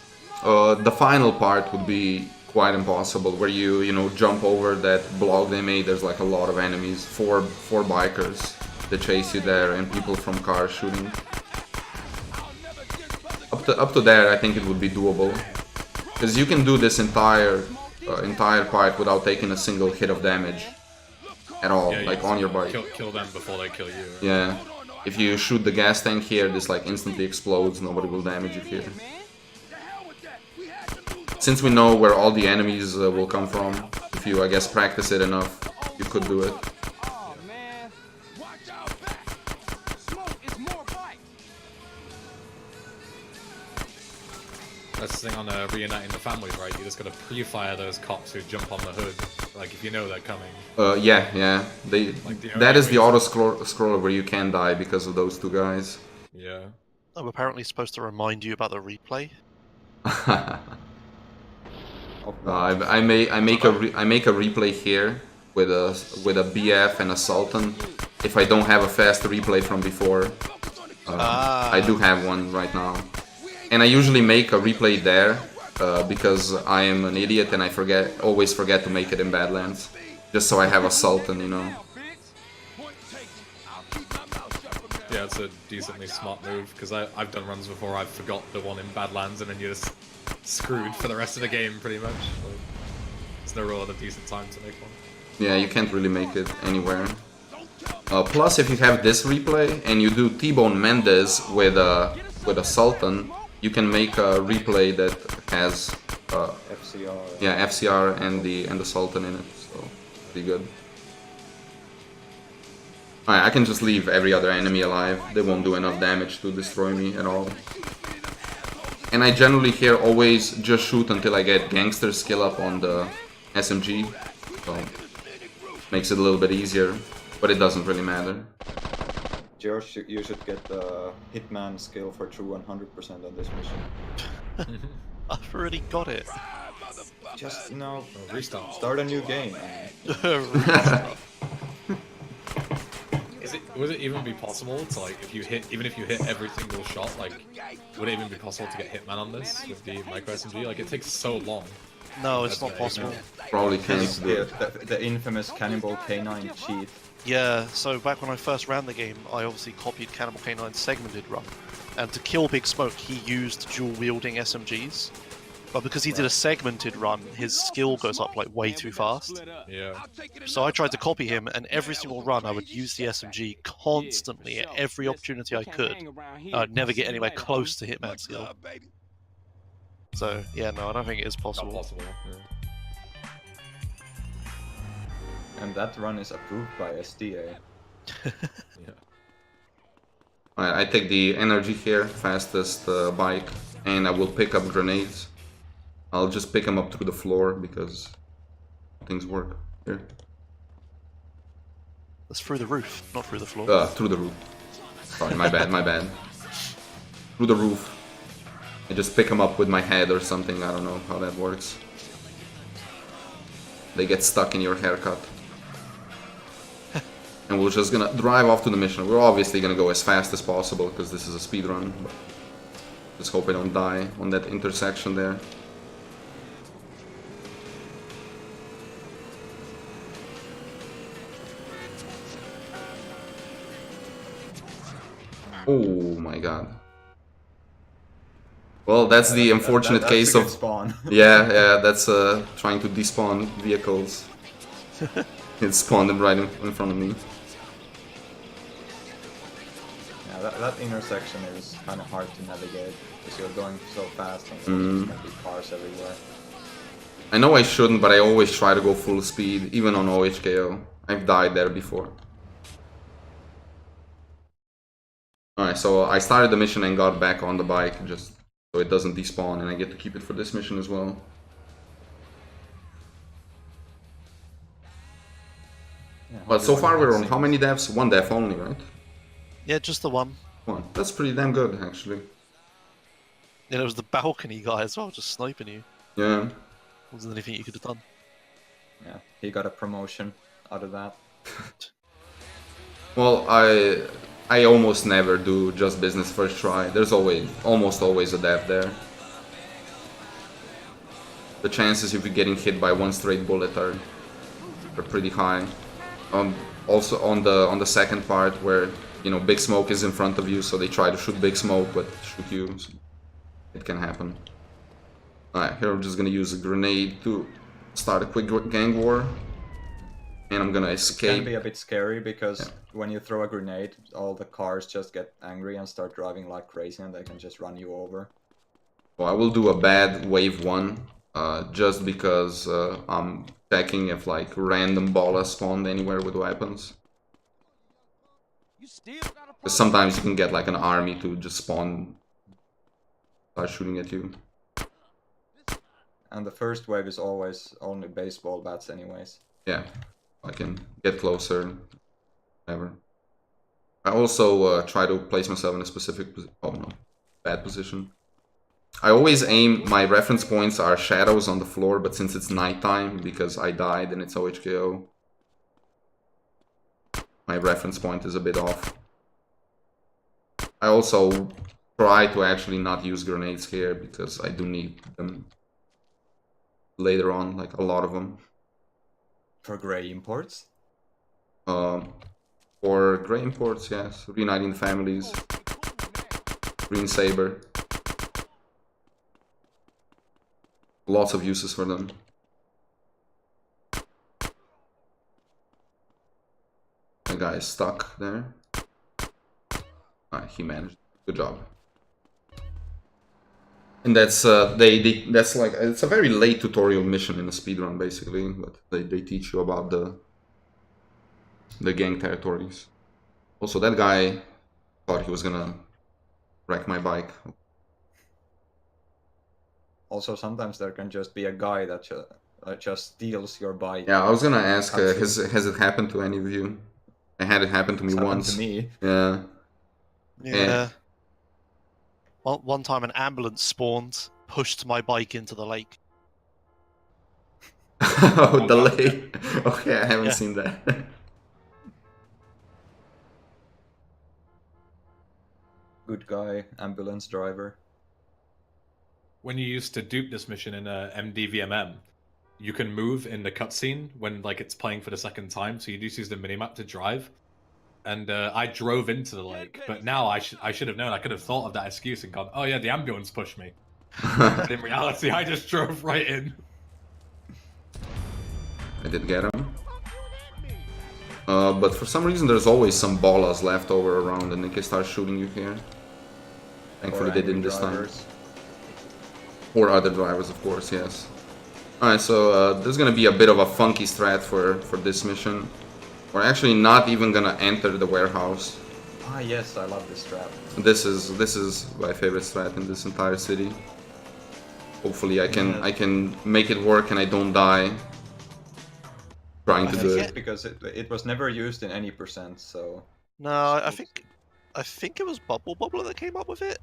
The final part would be quite impossible, where you know jump over that block they made. There's like a lot of enemies, four bikers that chase you there, and people from cars shooting. Up to there, I think it would be doable, because you can do this entire part without taking a single hit of damage at all, Yeah, like on your bike. Kill them before they kill you. Yeah, if you shoot the gas tank here, this like instantly explodes. Nobody will damage you here. Since we know where all the enemies will come from, if you, I guess, practice it enough, you could do it. That's the thing on reuniting the families, right? You just gotta pre-fire those cops who jump on the hood, like if you know they're coming. Yeah. That is the auto scroller where you can die because of those two guys. Yeah. I'm apparently supposed to remind you about the replay. I make a replay here with a BF and a Sultan. If I don't have a fast replay from before, I do have one right now, and I usually make a replay there because I am an idiot and I always forget to make it in Badlands, just so I have a Sultan, you know. Yeah, it's a decently smart move, because I've done runs before I've forgot the one in Badlands and then you're just screwed for the rest of the game, pretty much. So there's no real other decent time to make one. Yeah, you can't really make it anywhere. Plus, if you have this replay and you do T-Bone Mendez with a Sultan, you can make a replay that has FCR. Yeah, FCR and the Sultan in it, so pretty good. Alright, I can just leave every other enemy alive. They won't do enough damage to destroy me at all. And I generally here always just shoot until I get gangster skill up on the SMG, so makes it a little bit easier, but it doesn't really matter. George, you should get the Hitman skill for true 100% on this mission. I've already got it. Just, you know, restart. Start a new game. Would it even be possible to, like, even if you hit every single shot, like, would it even be possible to get Hitman on this with the micro SMG? Like, it takes so long. No, it's not possible. Probably can't do it. The infamous Cannibal K9 cheat. Yeah, so back when I first ran the game, I obviously copied Cannibal K9's segmented run. And to kill Big Smoke, he used dual-wielding SMGs. But because he did a segmented run, his skill goes up like way too fast. Yeah. So I tried to copy him, and every single run I would use the SMG constantly at every opportunity I could. I'd never get anywhere close to Hitman skill. So yeah, no, I don't think it is possible. Not possible. Yeah. And that run is approved by SDA. Yeah. Alright, I take the energy here, fastest bike, and I will pick up grenades. I'll just pick them up through the floor because things work here. That's through the roof, not through the floor. Through the roof. Sorry, my bad, my bad. Through the roof. I just pick them up with my head or something, I don't know how that works. They get stuck in your haircut. And we're just gonna drive off to the mission. We're obviously gonna go as fast as possible because this is a speed run. But just hope I don't die on that intersection there. Oh my god. Well, that's the unfortunate case of spawn. yeah, that's trying to despawn vehicles. It spawned them right in front of me. Yeah, that intersection is kind of hard to navigate because you're going so fast and there's gonna be cars everywhere. I know I shouldn't, but I always try to go full speed, even on OHKO. I've died there before. Alright, so I started the mission and got back on the bike, just so it doesn't despawn, and I get to keep it for this mission as well. Yeah, But so far we're on how many deaths? 1 death only, right? Yeah, just the one. 1. That's pretty damn good, actually. Yeah, there was the balcony guy as well, just sniping you. Yeah. Wasn't anything you could have done. Yeah, he got a promotion out of that. Well, I almost never do just business first try. There's almost always a death there. The chances of you getting hit by one straight bullet are pretty high. Also on the second part where, you know, Big Smoke is in front of you, so they try to shoot Big Smoke but shoot you. So it can happen. Alright, here I'm just gonna use a grenade to start a quick gang war. And I'm gonna escape. It can be a bit scary because when you throw a grenade, all the cars just get angry and start driving like crazy and they can just run you over. Well, I will do a bad wave 1, just because I'm checking if like random ballas spawned anywhere with weapons. Because sometimes you can get like an army to just spawn, start shooting at you. And the first wave is always only baseball bats anyways. Yeah, I can get closer, whatever. I also try to place myself in a specific bad position. I always aim, my reference points are shadows on the floor, but since it's nighttime, because I died and it's OHKO, my reference point is a bit off. I also try to actually not use grenades here, because I do need them later on, like a lot of them. For grey imports? For grey imports, yes. Reuniting families. Green Saber. Lots of uses for them. That guy is stuck there. Alright, he managed. Good job. And that's that's like, it's a very late tutorial mission in a speedrun basically, but they teach you about the gang territories. Also, that guy thought he was gonna wreck my bike. Also, sometimes there can just be a guy that just steals your bike. Yeah, I was gonna ask, has it happened to any of you? I had it happen to me once. To me. Yeah. Yeah. One time an ambulance spawned, pushed my bike into the lake. Oh, the lake. Okay, I haven't seen that. Good guy, ambulance driver. When you used to dupe this mission in MDVMM, you can move in the cutscene when like it's playing for the second time, so you just use the minimap to drive. And I drove into the lake, but now I should have known. I could have thought of that excuse and gone, oh yeah, the ambulance pushed me. But in reality, I just drove right in. I did get him. But for some reason there's always some ballas left over around and they can start shooting you here. Thankfully they didn't this time. Or other drivers, of course, yes. Alright, so there's gonna be a bit of a funky strat for this mission. We're actually not even gonna enter the warehouse. Ah yes, I love this strat. This is my favorite strat in this entire city. Hopefully I can make it work and I don't die trying to do it. Because it was never used in any percent, so... No, I think it was Bubble Bubbler that came up with it.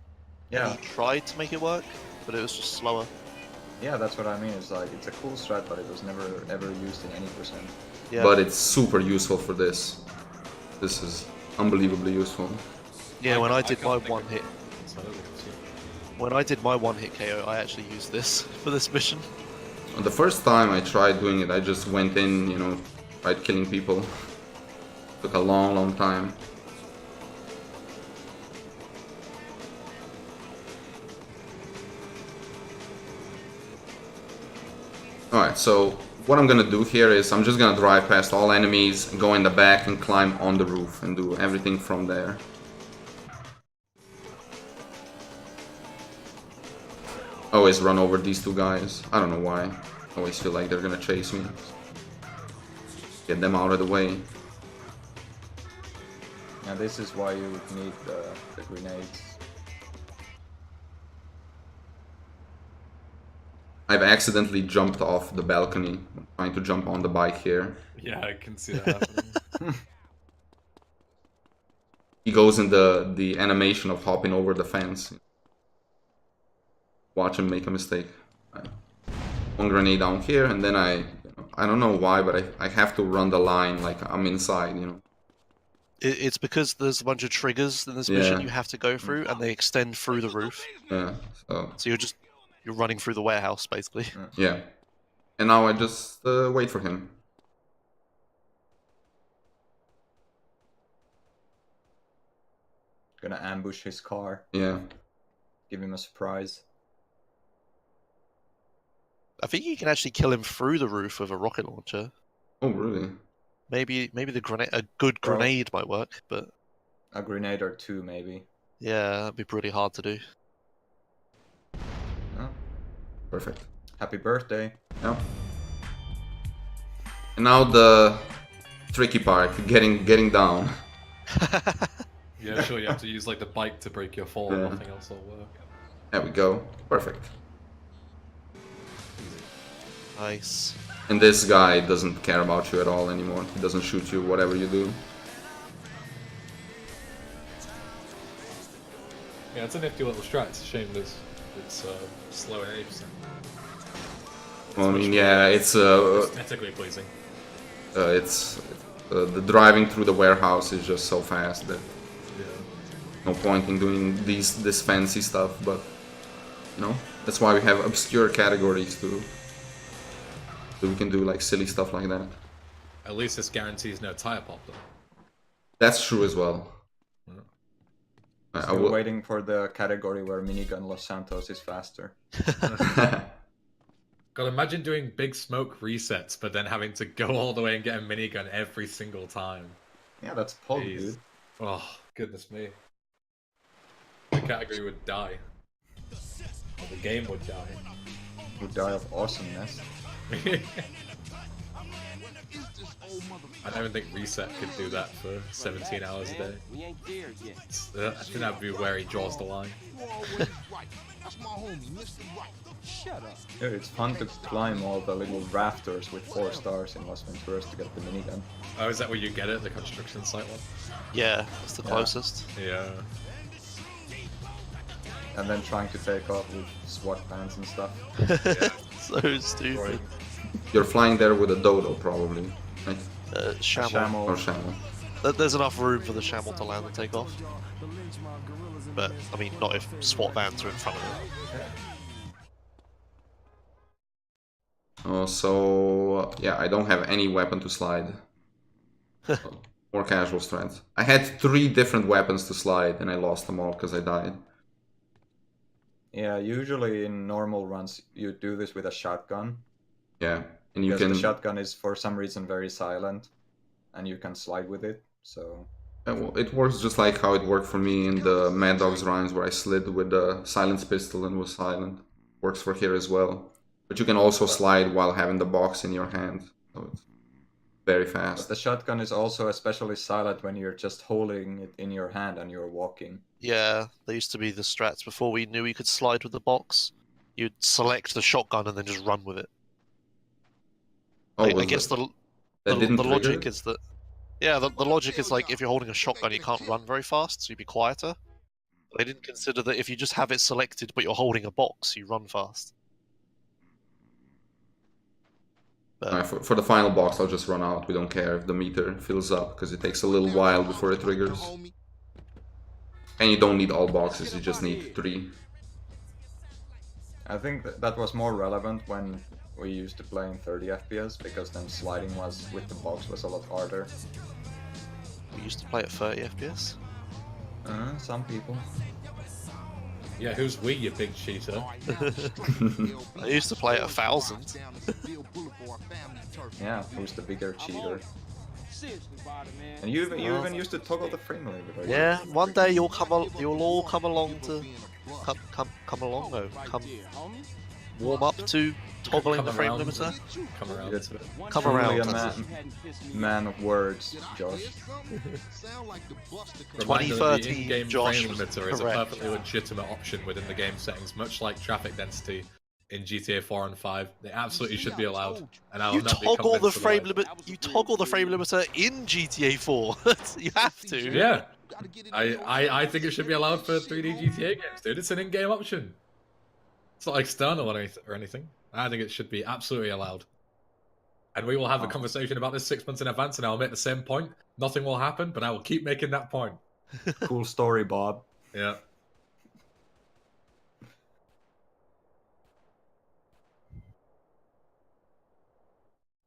Yeah. And he tried to make it work, but it was just slower. Yeah, that's what I mean. It's like, it's a cool strat, but it was never ever used in any percent. Yeah. But it's super useful for this. This is unbelievably useful. Yeah, when I did my one-hit... When I did my one-hit KO, I actually used this for this mission. The first time I tried doing it, I just went in, you know, tried killing people. Took a long time. Alright, so what I'm gonna do here is I'm just gonna drive past all enemies, go in the back and climb on the roof and do everything from there. always run over these two guys. I don't know why. I always feel like they're gonna chase me. Get them out of the way. Yeah, this is why you need the grenades. I've accidentally jumped off the balcony. I'm trying to jump on the bike here. Yeah, I can see that happening. He goes in the animation of hopping over the fence. Watch him make a mistake. One grenade down here, and then I don't know why, but I have to run the line like I'm inside, you know. It's because there's a bunch of triggers in this mission Yeah. you have to go through, and they extend through the roof. Yeah, So you're running through the warehouse, basically. yeah. And now I just wait for him. Gonna ambush his car. Yeah. Give him a surprise. I think you can actually kill him through the roof with a rocket launcher. Oh, really? Maybe a good grenade might work, but A grenade or two, maybe. yeah, that'd be pretty hard to do. Oh, Perfect. happy birthday. Yeah. And now the tricky part, getting down. Yeah, sure, you have to use like the bike to break your fall, Yeah. nothing else will work. There we go. Perfect. Nice. And this guy doesn't care about you at all anymore. He doesn't shoot you, whatever you do. Yeah, it's a nifty little strat. It's a shame it's slow in 80%. Well, I mean, yeah, it's Aesthetically pleasing. the driving through the warehouse is just so fast that Yeah. no point in doing this fancy stuff. But you know, that's why we have obscure categories too. So we can do like silly stuff like that. At least this guarantees no tire pop though. That's true as well. I Still will. waiting for the category where minigun Los Santos is faster. God, imagine doing big smoke resets, but then having to go all the way and get a minigun every single time. Yeah, that's Pog, Jeez. dude. Oh, goodness me. The category would die. Or the game would die. Would die of awesomeness. I don't even think Reset could do that for 17 hours a day. We ain't there yet. I think that'd be where he draws the line. You always right. That's my homie, Mr. Right. Shut up. Dude, it's fun to climb all the little rafters with 4 stars in Las Venturas to get the minigun. Oh, is that where you get it? The construction site one? Yeah, that's the Yeah. closest. Yeah. And then trying to take off with SWAT bands and stuff. So stupid. You're flying there with a dodo, probably. Right? Shamel. Shamel. Or Shamel. There's enough room for the Shamel to land and take off. But, I mean, not if SWAT vans are in front of it. Oh, so yeah, I don't have any weapon to slide. So, more casual strats. I had 3 different weapons to slide, and I lost them all because I died. Yeah, usually in normal runs you do this with a shotgun. Yeah, and you Because can. the shotgun is for some reason very silent. And you can slide with it, so... Well, it works just like how it worked for me in the Mad Dogs runs, where I slid with the silenced pistol and was silent. Works for here as well. But you can also slide while having the box in your hand, so it's very But fast. the shotgun is also especially silent when you're just holding it in your hand and you're walking. Yeah, there used to be the strats before we knew we could slide with the box. You'd select the shotgun and then just run with it. Oh, I was guess that the didn't trigger logic it? is that... Yeah, the logic is like if you're holding a shotgun you can't run very fast, so you'd be quieter. They didn't consider that if you just have it selected but you're holding a box, you run fast. But, Alright, for the final box, I'll just run out. We don't care if the meter fills up, because it takes a little while before it triggers. And you don't need all boxes, you just need 3. I think that was more relevant when we used to play in 30 FPS, because then sliding was with the box was a lot harder. we used to play at 30 FPS. Some people. Yeah, who's we, you big cheater? I used to play at 1,000. Yeah, who's the bigger cheater? Seriously, body, man. And you even used to toggle the frame rate, right? Yeah, one day you'll all come along to Come along though. Right Come there, homie. warm up to toggling the frame around. limiter. Come around It's to it. Come truly around. a That's man of words, Did I Josh. hear something? Sound like the Buster Reminder that the 2013 in-game Josh frame was limiter is a correct. perfectly legitimate option within the game settings, much like traffic density in GTA 4 and 5. They absolutely should be allowed, and I will You not be toggle the convinced frame otherwise. limit. You toggle the frame limiter in GTA 4. You have to. Yeah, I think it should be allowed for 3D GTA games, dude. It's an in-game option. It's not external or anything. I think it should be absolutely allowed. And we will have a conversation about this 6 months in advance, and I'll make the same point. Nothing will happen, but I will keep making that point. Cool story, Bob. Yeah.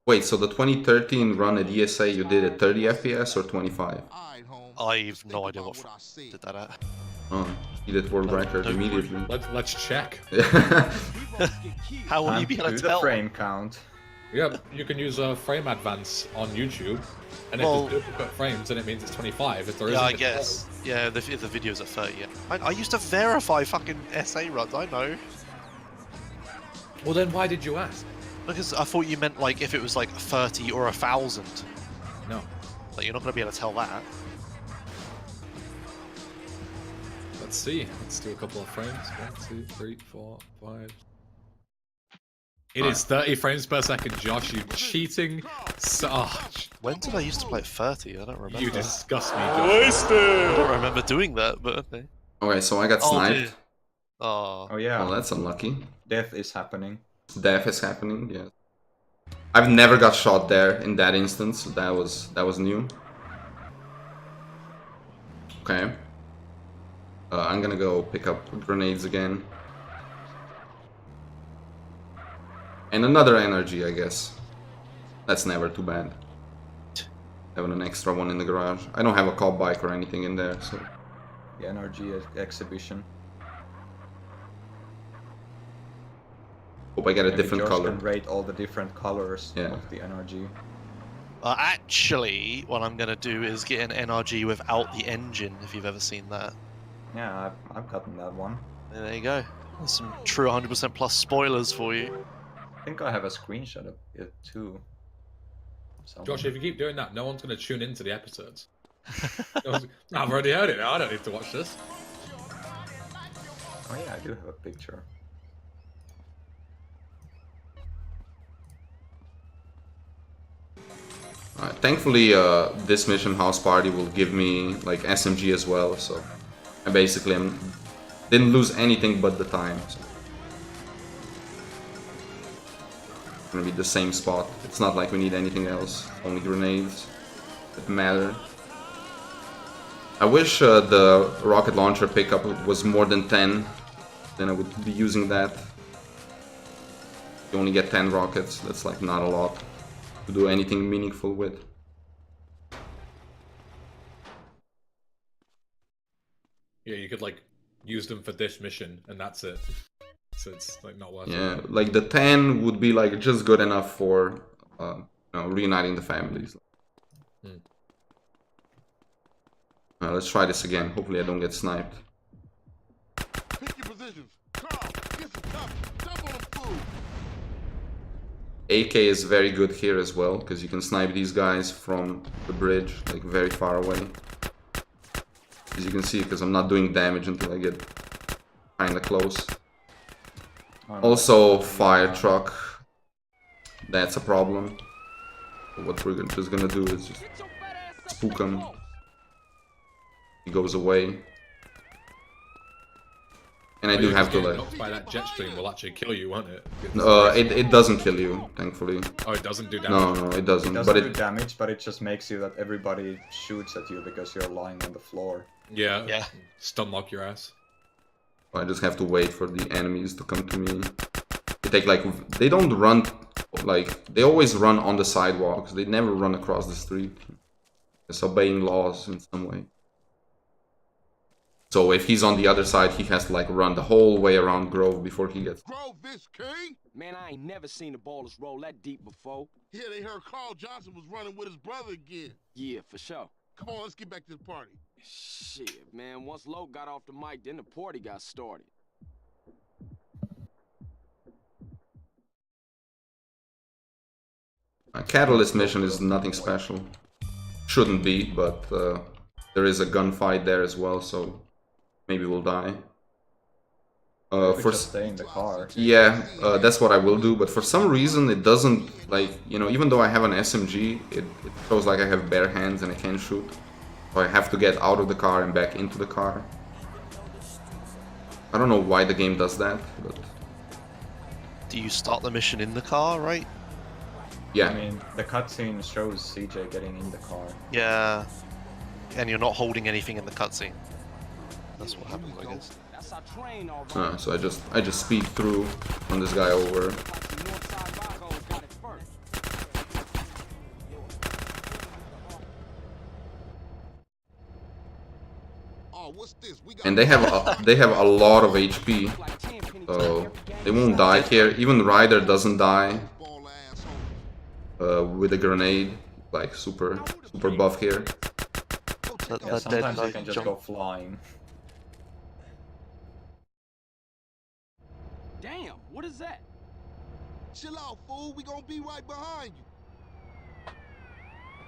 Wait, so the 2013 run at ESA, you did at 30 FPS or 25? I've no idea what did that at. Oh, you did world record immediately. Let's check. How will you be able to tell? Frame count. Yeah, you can use frame advance on YouTube, and if Well- there's duplicate frames, then it means it's 25. If there Yeah, I isn't, it's guess. Yeah, if the videos are 30. Yeah. I used to verify fucking SA runs. I know. 12. Well, then why did you ask? Because I thought you meant like if it was like 30 or 1,000. No. Like you're not gonna be able to tell that. Let's see. Let's do a couple of frames. 1, 2, 3, 4, 5. It is 30 frames per second, Josh. You cheating. When did I used to play at 30? I don't remember. You disgust me, Josh. I don't remember doing that, but okay. Okay, so I got Oh, sniped. dude. Oh. Oh yeah, Well, that's unlucky. death is happening. Death is happening, yeah. I've never got shot there in that instance. That was new. Okay. I'm gonna go pick up grenades again. And another energy, I guess. That's never too bad. Having an extra one in the garage. I don't have a cop bike or anything in there, so... The energy exhibition. Hope I get a Maybe different Josh color. can rate all the different colors Yeah. of the energy. Actually, what I'm gonna do is get an NRG without the engine, if you've ever seen that. Yeah, I've gotten that one. There you go. There's some true 100% plus spoilers for you. I think I have a screenshot of it too. Somewhere. Josh, if you keep doing that, no one's going to tune into the episodes. I've already heard it now. I don't need to watch this. Oh yeah, I do have a picture. Thankfully, this mission house party will give me like SMG as well, so I basically didn't lose anything but the time. So. It's gonna be the same spot. It's not like we need anything else, only grenades that matter. I wish the rocket launcher pickup was more than 10, then I would be using that. You only get 10 rockets, that's like not a lot to do anything meaningful with. Yeah, you could like use them for this mission and that's it. So it's like not worth it. Yeah, like the 10 would be like just good enough for you know, reuniting the families. Let's try this again. Hopefully I don't get sniped. Pick your positions. Carl, get some cover. Jump on the food. AK is very good here as well, because you can snipe these guys from the bridge, like very far away. As you can see, because I'm not doing damage until I get kinda close. Also, fire truck. That's a problem. What we're just gonna do is just spook him. He goes away. And I do have to Knocked by that jet stream will actually kill you, won't it? it doesn't kill you, thankfully. Oh, it doesn't do damage? No, it doesn't. It doesn't But do damage, but it just makes you that everybody shoots at you because you're lying on the floor. Yeah. Stun lock your ass. I just have to wait for the enemies to come to me. They take like, they don't run, like, they always run on the sidewalks. They never run across the street. It's obeying laws in some way. So if he's on the other side, he has to like run the whole way around Grove before he gets... Grove, this king? Man, I ain't never seen the ballers roll that deep before. Yeah, they heard Carl Johnson was running with his brother again. Yeah, for sure. Come on, let's get back to the party. Shit, man, once Lo got off the mic, then the party got started. A catalyst mission is nothing special. Shouldn't be, but there is a gunfight there as well, so maybe we'll die. Just stay in the car. Yeah, that's what I will do, but for some reason it doesn't, like, you know, even though I have an SMG, it shows like I have bare hands and I can't shoot. So I have to get out of the car and back into the car. I don't know why the game does that, but... Do you start the mission in the car, right? Yeah. I mean, the cutscene shows CJ getting in the car. Yeah. And you're not holding anything in the cutscene. That's what happens, I guess. So I just speed through on this guy over. And they have a lot of HP, so they won't die here. Even Ryder doesn't die with a grenade, like super buff here. Yeah, sometimes I can just go flying. Damn, what is that? Chill out, fool. We gonna be right behind you.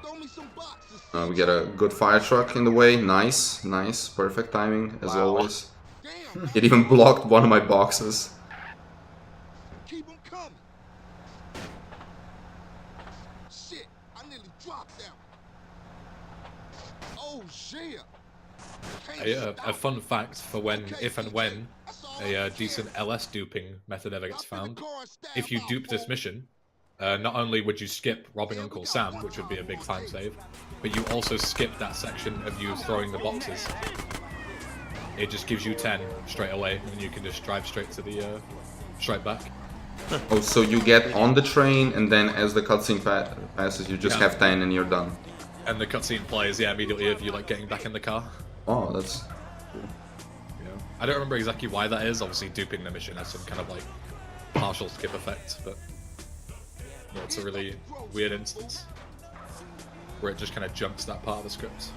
Throw me some boxes. We get a good fire truck in the way. Nice, nice, perfect timing as always. Damn. It even blocked one of my boxes. Keep them coming. Shit, I nearly dropped them. Oh shit. A fun fact for when, if and when, a decent LS duping method ever gets found. If you dupe this mission, not only would you skip robbing Uncle Sam, which would be a big time save, but you also skip that section of you throwing the boxes. It just gives you 10 straight away, and you can just drive straight to the straight back. Oh, so you get on the train, and then as the cutscene passes, you just have 10 and you're done. And the cutscene plays, yeah, immediately of you like getting back in the car. Oh, that's cool. Yeah. I don't remember exactly why that is. Obviously, duping the mission has some kind of like partial skip effect, but yeah, it's a really weird instance where it just kind of jumps that part of the script.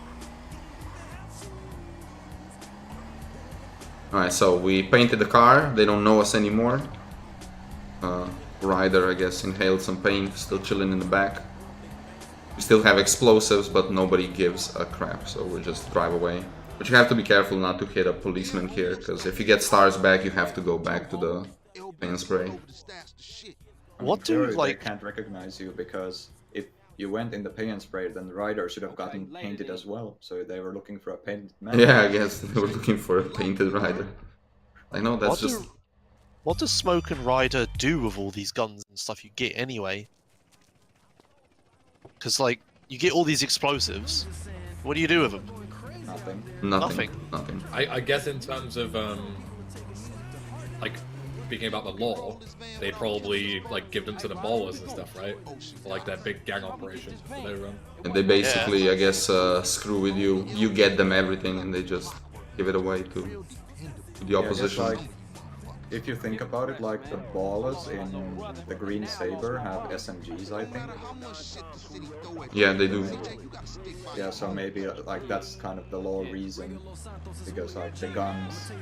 Alright, so we painted the car. They don't know us anymore. Ryder, I guess, inhaled some paint, still chilling in the back. We still have explosives, but nobody gives a crap, so we'll just drive away. But you have to be careful not to hit a policeman here, because if you get stars back, you have to go back to the paint spray. What do, like... They can't recognize you, because if you went in the paint spray, then the rider should have gotten painted as well, so they were looking for a painted man. Yeah, I guess they were looking for a painted rider. I know, that's just... What does Smoke and Ryder do with all these guns and stuff you get anyway? Because, like, you get all these explosives. What do you do with them? Nothing. Nothing. I guess in terms of, like, speaking about the law, they probably, like, give them to the ballers and stuff, right? For, like, that big gang operation that they run. And they basically, I guess, screw with you. You get them everything, and they just give it away to the opposition. Yeah, if you think about it, like the ballers in the Green Saber have SMGs, I think. Yeah, they do. Yeah, so maybe like that's kind of the law reason, because like the guns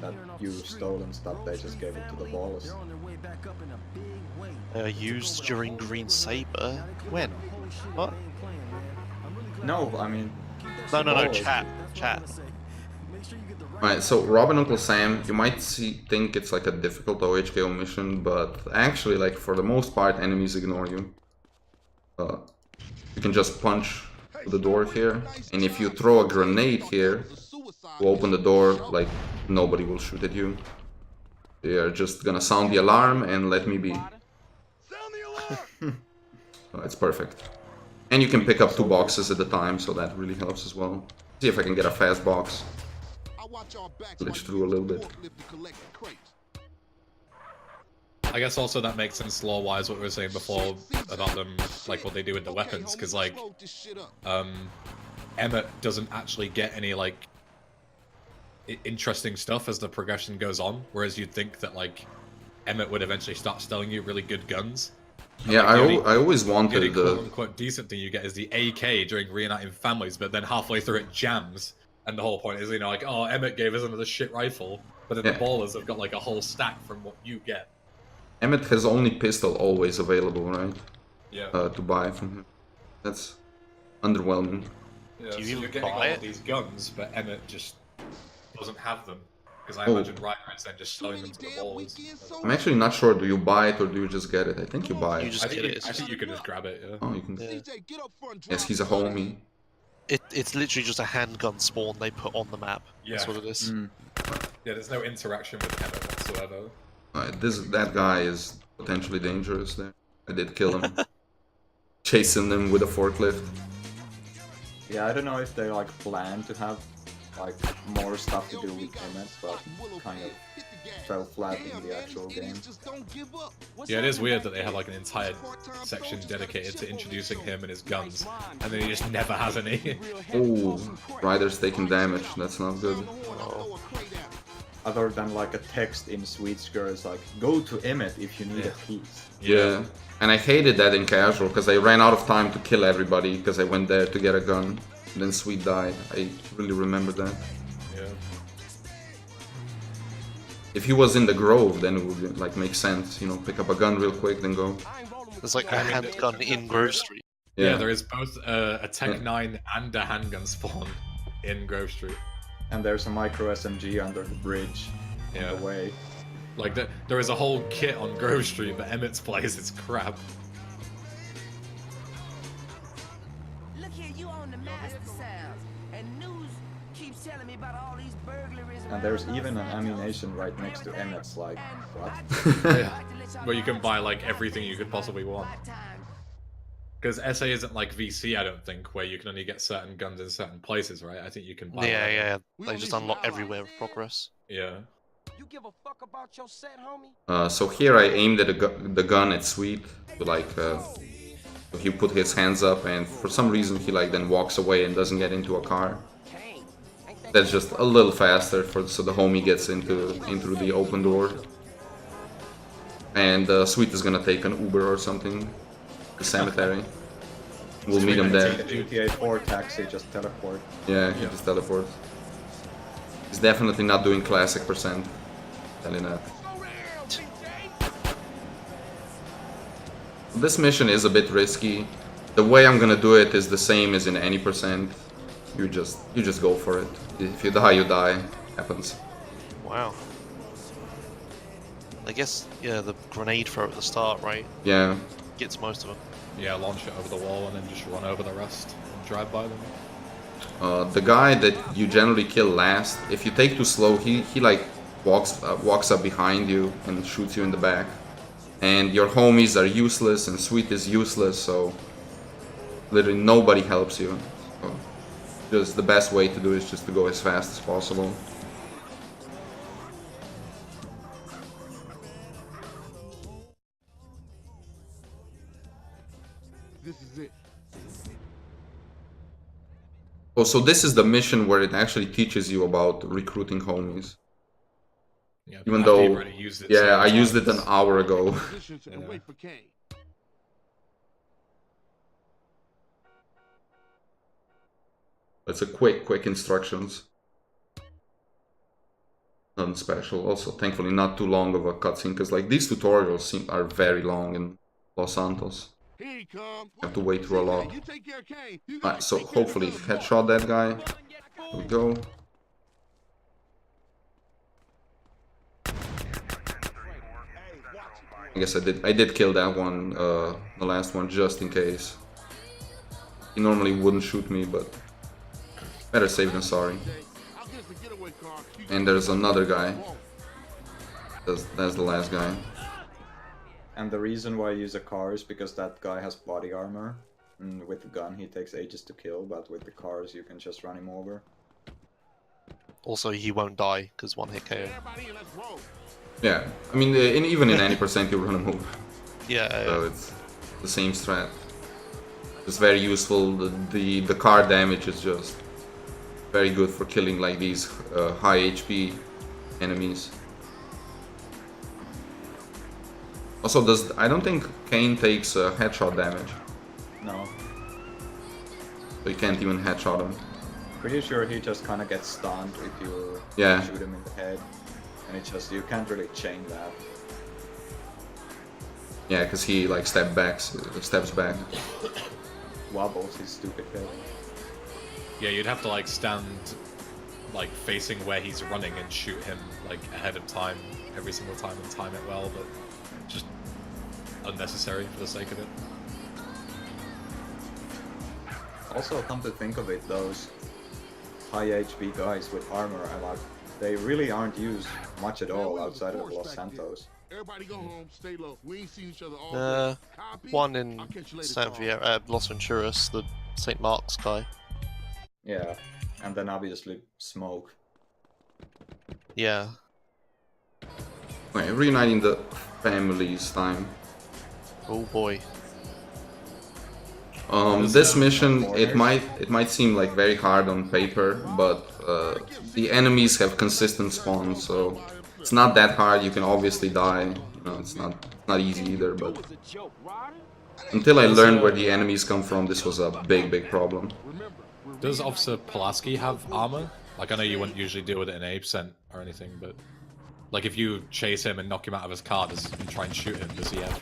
that you stole and stuff, they just gave it to the ballers. Used during Green Saber? When? What? No, I mean... No, chat. Alright, so Rob and Uncle Sam, you might think it's like a difficult OHKO mission, but actually, like, for the most part, enemies ignore you. You can just punch the door here, and if you throw a grenade here to open the door, like, nobody will shoot at you. They are just gonna sound the alarm and let me be. So it's perfect. And you can pick up 2 boxes at a time, so that really helps as well. See if I can get a fast box. Glitch through a little bit. I guess also that makes sense lore-wise what we were saying before about them, like what they do with the weapons, because like, Emmett doesn't actually get any like interesting stuff as the progression goes on, whereas you'd think that like Emmett would eventually start selling you really good guns. And, yeah, like, I always wanted the the quote-unquote decent thing you get is the AK during Reuniting Families, but then halfway through it jams. And the whole point is, you know, like, oh, Emmett gave us another shit rifle, but then the ballers have got like a whole stack from what you get. Emmett has only pistol always available, right? to buy from him. That's underwhelming. Yeah, Do you so even you're getting all buy of it? these guns, but Emmett just doesn't have them. Because I Oh. imagine Ryder is then just selling them to the balls. I'm actually not sure. Do you buy it or do you just get it? I think you buy You it. just get it. I think you can just grab it, yeah. Oh, you can. Yeah. CJ, get up front, Yes, drop he's a money. homie. It's literally just a handgun spawn they put on the map. That's Yeah. what it is. Yeah, there's no interaction with Emmett whatsoever. That guy is potentially dangerous there. I did kill him. Chasing them with a forklift. Yeah, I don't know if they like plan to have like more stuff to do with Emmett, but kind of fell flat in the actual game. Yeah, it is weird that they have like an entire section dedicated to introducing him and his guns, and then he just never has any. Oh, Ryder's taking damage. That's not good. Other than like a text in Sweet Skirts like, go to Emmett if you need a piece. Yeah. And I hated that in casual because I ran out of time to kill everybody because I went there to get a gun. And then Sweet died. I really remember that. Yeah. If he was in the Grove, then it would like make sense. You know, pick up a gun real quick, then go. There's like a handgun in Grove Street. Yeah, there is both a Tech 9 and a handgun spawn in Grove Street. And there's a micro SMG under the bridge on the way. Like, there is a whole kit on Grove Street, but Emmett's place is crap. Look here, you own the master sounds, and news keeps telling me about all these burglaries. And there's even an ammunition right next to Emmett's, like, what? Yeah. Where you can buy, like, everything you could possibly want. Because SA isn't like VC, I don't think, where you can only get certain guns in certain places, right? I think you can buy Yeah. They just unlock everywhere with progress. Yeah. You give a fuck about your set, homie? So here I aimed at the gun at Sweet. To, like, he put his hands up, and for some reason he like then walks away and doesn't get into a car. That's just a little faster so the homie gets into the open door. And Sweet is gonna take an Uber or something. The cemetery. We'll meet him there. Take a GTA 4 taxi, just teleport. Yeah, he just teleports. He's definitely not doing classic percent. Telling that. This mission is a bit risky. The way I'm gonna do it is the same as in any percent. You just go for it. If you die, you die. Happens. Wow. I guess, yeah, the grenade throw at the start, right? Yeah. Gets most of them. Yeah, launch it over the wall and then just run over the rest and drive by them. The guy that you generally kill last, if you take too slow, he like walks up behind you and shoots you in the back. And your homies are useless and Sweet is useless, so literally nobody helps you. So just the best way to do it is just to go as fast as possible. This is it. Oh, so this is the mission where it actually teaches you about recruiting homies. Yeah, Even after though, you've already used it yeah, several I used it an times. hour ago. Positions and wait for Kane. It's a quick instructions. Nothing special. Also, thankfully, not too long of a cutscene, because like these tutorials are very long in Los Santos. Here he comes. You have to wait through a lot. You take care of Kane. You Alright, gotta so take care of hopefully the headshot that guy. Here we go. I guess I did kill that one, the last one, just in case. He normally wouldn't shoot me, but better safe than sorry. I'll get the getaway car. And there's another guy. That's the last guy. And the reason why I use a car is because that guy has body armor. And with the gun he takes ages to kill, but with the cars you can just run him over. Also, he won't die, because one hit KO. Everybody in, let's roll. Yeah, I mean, even in any percent you run him over. Yeah, So it's the same strat. It's very useful. The car damage is just very good for killing like these high HP enemies. Also, I don't think Kane takes headshot damage, No. so you can't even headshot him. Pretty sure he just kinda gets stunned if you Yeah. shoot him in the head. And it's just, you can't really chain that. Yeah, because he like steps back. Wobbles his stupid head. Yeah, you'd have to like stand like facing where he's running and shoot him like ahead of time every single time and time it well, but just unnecessary for the sake of it. Also, come to think of it, those high HP guys with armor, they really aren't used much at all outside of Los Santos. Everybody go home, stay low. We ain't seen each other all day. Copy? One in I'll catch you later, San Tom. Fierro, Los Venturas, the St. Mark's guy. Yeah, and then obviously smoke. Yeah. Okay, reuniting the families time. Oh boy. This mission, it might seem like very hard on paper, but the enemies have consistent spawns, so it's not that hard. You can obviously die. You know, it's not easy either, but until I learned where the enemies come from, this was a big problem. Does Officer Pulaski have armor? Like, I know you wouldn't usually deal with it in 8% or anything, but like if you chase him and knock him out of his car and try and shoot him, does he have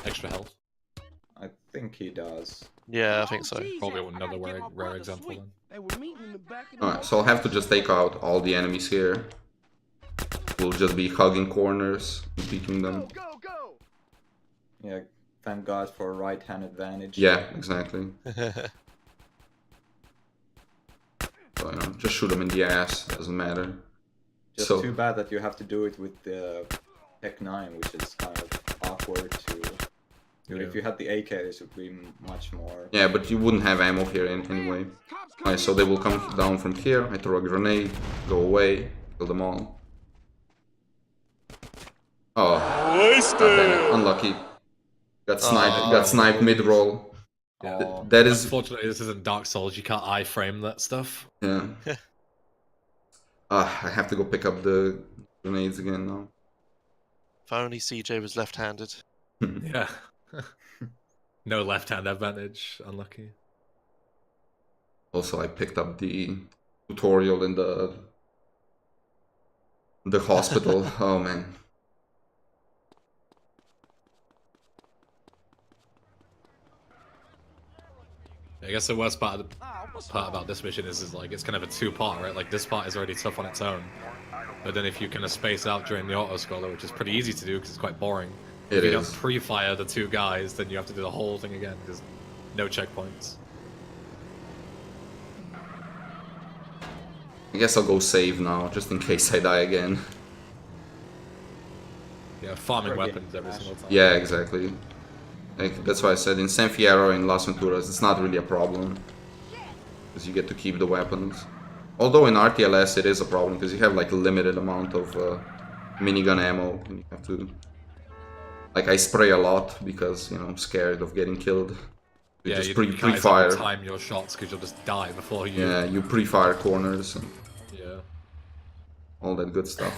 extra health? I think he does. Yeah, I think so. Probably another rare example then. Alright, so I'll have to just take out all the enemies here. We'll just be hugging corners and beating them. Yeah, thank God for right hand advantage. Yeah, exactly. So, you know, just shoot them in the ass, doesn't matter. Just So, too bad that you have to do it with the Tech 9, which is kind of awkward to do. If you had the AKs, it would be much more... yeah, but you wouldn't have ammo here anyway. Alright, so they will come down from here. I throw a grenade, go away, kill them all. Oh, damn it, unlucky. Got sniped mid-roll. Yeah. That is... Unfortunately, this isn't Dark Souls, you can't iframe that stuff. Yeah. I have to go pick up the grenades again now. If only CJ was left-handed. Yeah. No left-hand advantage, unlucky. Also, I picked up the tutorial in the hospital. Oh man. I guess the worst part about this mission is like it's kind of a two-part, right? Like this part is already tough on its own, but then if you kind of space out during the auto-scroller, which is pretty easy to do because it's quite boring. If you don't pre-fire the two guys, then you have to do the whole thing again because no checkpoints. I guess I'll go save now, just in case I die again. Yeah, farming weapons every single time. Yeah, exactly. Like, that's why I said in San Fierro and Las Venturas, it's not really a problem. Because you get to keep the weapons. Although in RTLS it is a problem, because you have like a limited amount of minigun ammo. And you have to... Like, I spray a lot because, you know, I'm scared of getting killed. You just pre-fire. Time your shots because you'll just die before you... Yeah, you pre-fire corners and yeah, all that good stuff.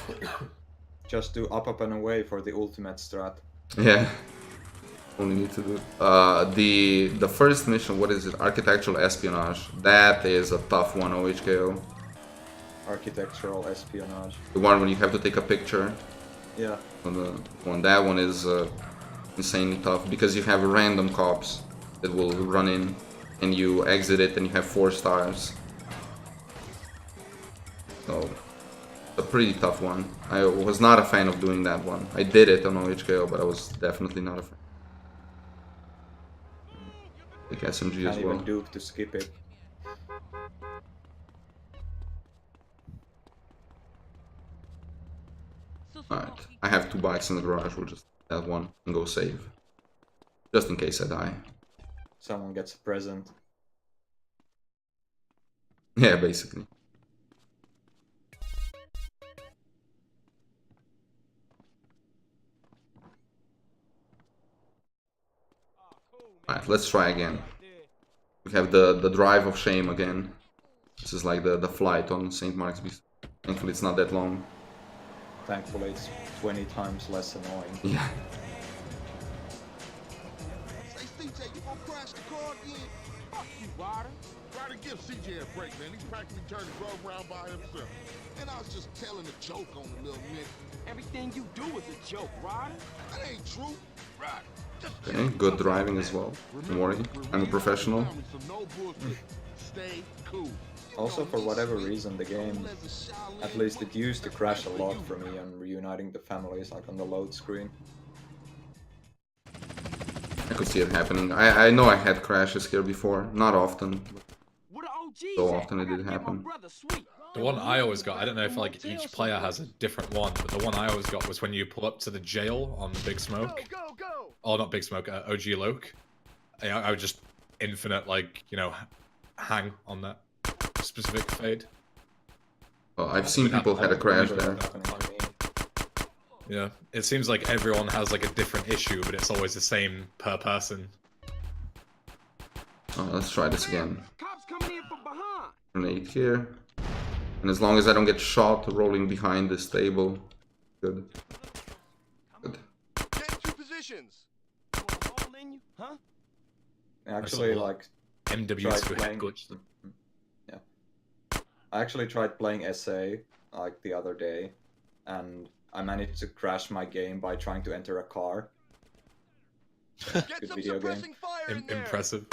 Just do up and away for the ultimate strat. Yeah. Only need to do... the first mission, what is it? Architectural Espionage. That is a tough one, OHKO. Architectural espionage. The one when you have to take a picture. Yeah. That one is insanely tough because you have random cops that will run in and you exit it and you have 4 stars. So, a pretty tough one. I was not a fan of doing that one. I did it on OHKO, but I was definitely not a fan. Like SMG as well. Can't even do to skip it. Alright, I have 2 bikes in the garage, we'll just have one and go save. Just in case I die. Someone gets a present. Yeah, basically. Alright, let's try again. We have the drive of shame again. This is like the flight on St. Mark's Beach. Thankfully it's not that long. Thankfully it's 20 times less annoying. Yeah. Say, CJ, you gonna crash the car again? Fuck you, Ryder. Try to give CJ a break, man. He's practically turning 12 around by himself. And I was just telling a joke on the little nigga. Everything you do is a joke, Ryder. That ain't true. Right. Okay, good driving as well. Don't worry, I'm a professional. No bullshit. Stay cool. Also, for whatever reason, the game, at least it used to crash a lot for me on reuniting the families, like on the load screen. I could see it happening. I know I had crashes here before, not often, but so often it did happen. The one I always got, I don't know if like each player has a different one, but the one I always got was when you pull up to the jail on Big Smoke. Oh, not Big Smoke, OG Loke. I would just infinite, like, you know, hang on that specific fade. Well, I've seen people had a crash there. Yeah, it seems like everyone has like a different issue, but it's always the same per person. Oh, let's try this again. Cops coming in from behind. Grenade here. And as long as I don't get shot rolling behind this table, good. Good. Get into positions. Huh? Actually, like, MW's for head glitch. Yeah. I actually tried playing SA, like, the other day, and I managed to crash my game by trying to enter a car. Get Good some video game. suppressing fire in there. Impressive.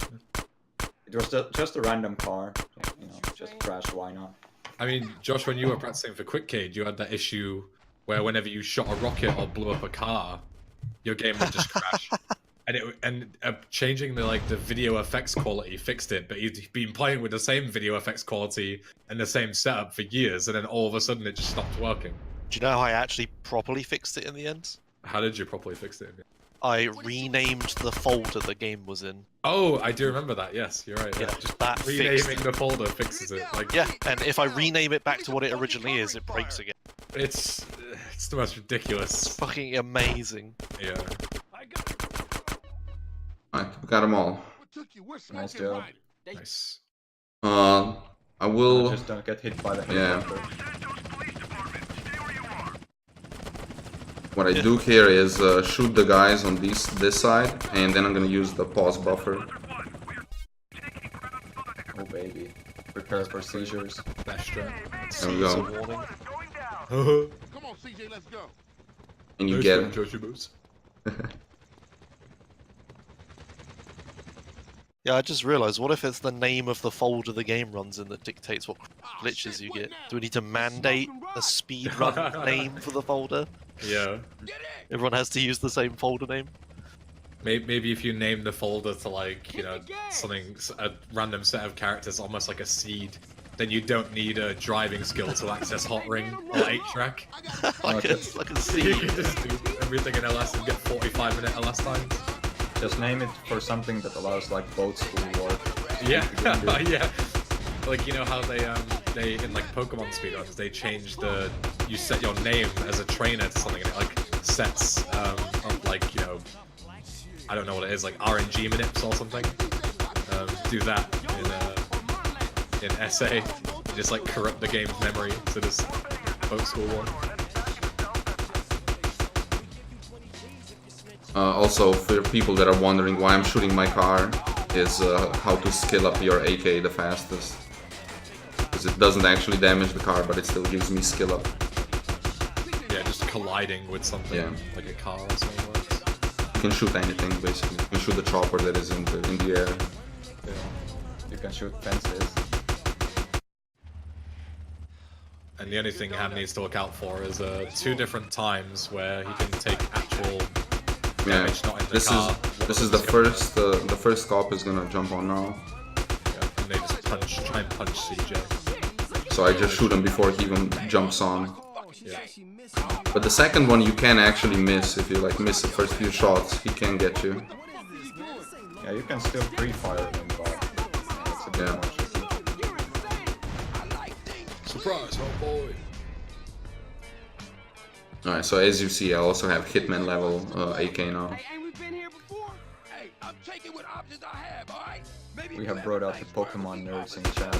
It was just a random car, you know, just crash, why not? I mean, Josh, when you were practicing for Quick Cage, you had that issue where whenever you shot a rocket or blew up a car, your game would just crash. And changing the video effects quality fixed it, but he'd been playing with the same video effects quality and the same setup for years, and then all of a sudden it just stopped working. Do you know how I actually properly fixed it in the end? How did you properly fix it? I renamed the folder the game was in. Oh, I do remember that. Yes, you're right. Yeah, Just that renaming the folder fixes it. Like, yeah, and if I rename it back to what it originally is, it breaks again. it's the most ridiculous. It's fucking amazing. Yeah. Alright, we got them all. Nice job. Nice. I will... Just don't get hit by the Yeah. helicopter. What I do here is shoot the guys on this side, and then I'm gonna use the pause buffer. Oh baby. Prepare for seizures. Best strat. There we go. Come on, CJ, let's go. And you get... Yeah, I just realised, what if it's the name of the folder the game runs in that dictates what glitches you get? Do we need to mandate a speedrun name for the folder? Yeah. Everyone has to use the same folder name? Maybe if you name the folder to, like, you know, a random set of characters, almost like a seed, then you don't need a driving skill to access Hot Ring or 8-track. like a You seed. can just do everything in LS and get 45-minute LS times. Just name it for something that allows like boat school work. Yeah, yeah. Like, you know how they in like Pokemon speedruns, they change you set your name as a trainer to something and it like sets up, like, you know, I don't know what it is, like RNG minutes or something. Do that in SA. You just like corrupt the game's memory to this boat school one. Also, for people that are wondering why I'm shooting my car, is how to skill up your AK the fastest. Because it doesn't actually damage the car, but it still gives me skill up. Yeah, just colliding with something, like a car or something works. You can shoot anything, basically. You can shoot the chopper that is in the air. Yeah. You can shoot fences. And the only thing Ham needs to look out for is 2 different times where he can take actual damage, not in the car. This is the first cop is gonna jump on now. Yeah, and they just try and punch CJ. So I just shoot him before he even jumps on. Yeah. But the second one you can actually miss. If you like miss the first few shots, he can get you. Yeah, you can still pre-fire him, but it's a bit more tricky. Surprise, oh boy! Alright, so as you see, I also have Hitman level AK now. We have brought out the Pokemon nerds in chat.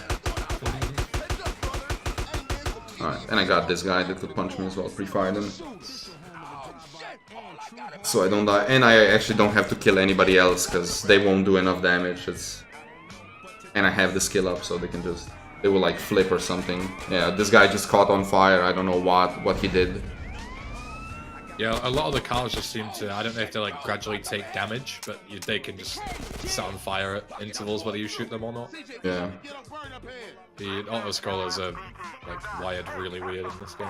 Alright, and I got this guy that could punch me as well, pre-fired him. So I don't die, and I actually don't have to kill anybody else, because they won't do enough damage. and I have the skill up, so they will like flip or something. Yeah, this guy just caught on fire. I don't know what he did. Yeah, a lot of the cars just seem to, I don't know if they like gradually take damage, but they can just set on fire at intervals whether you shoot them or not. Yeah. The auto-scrollers are like wired really weird in this game.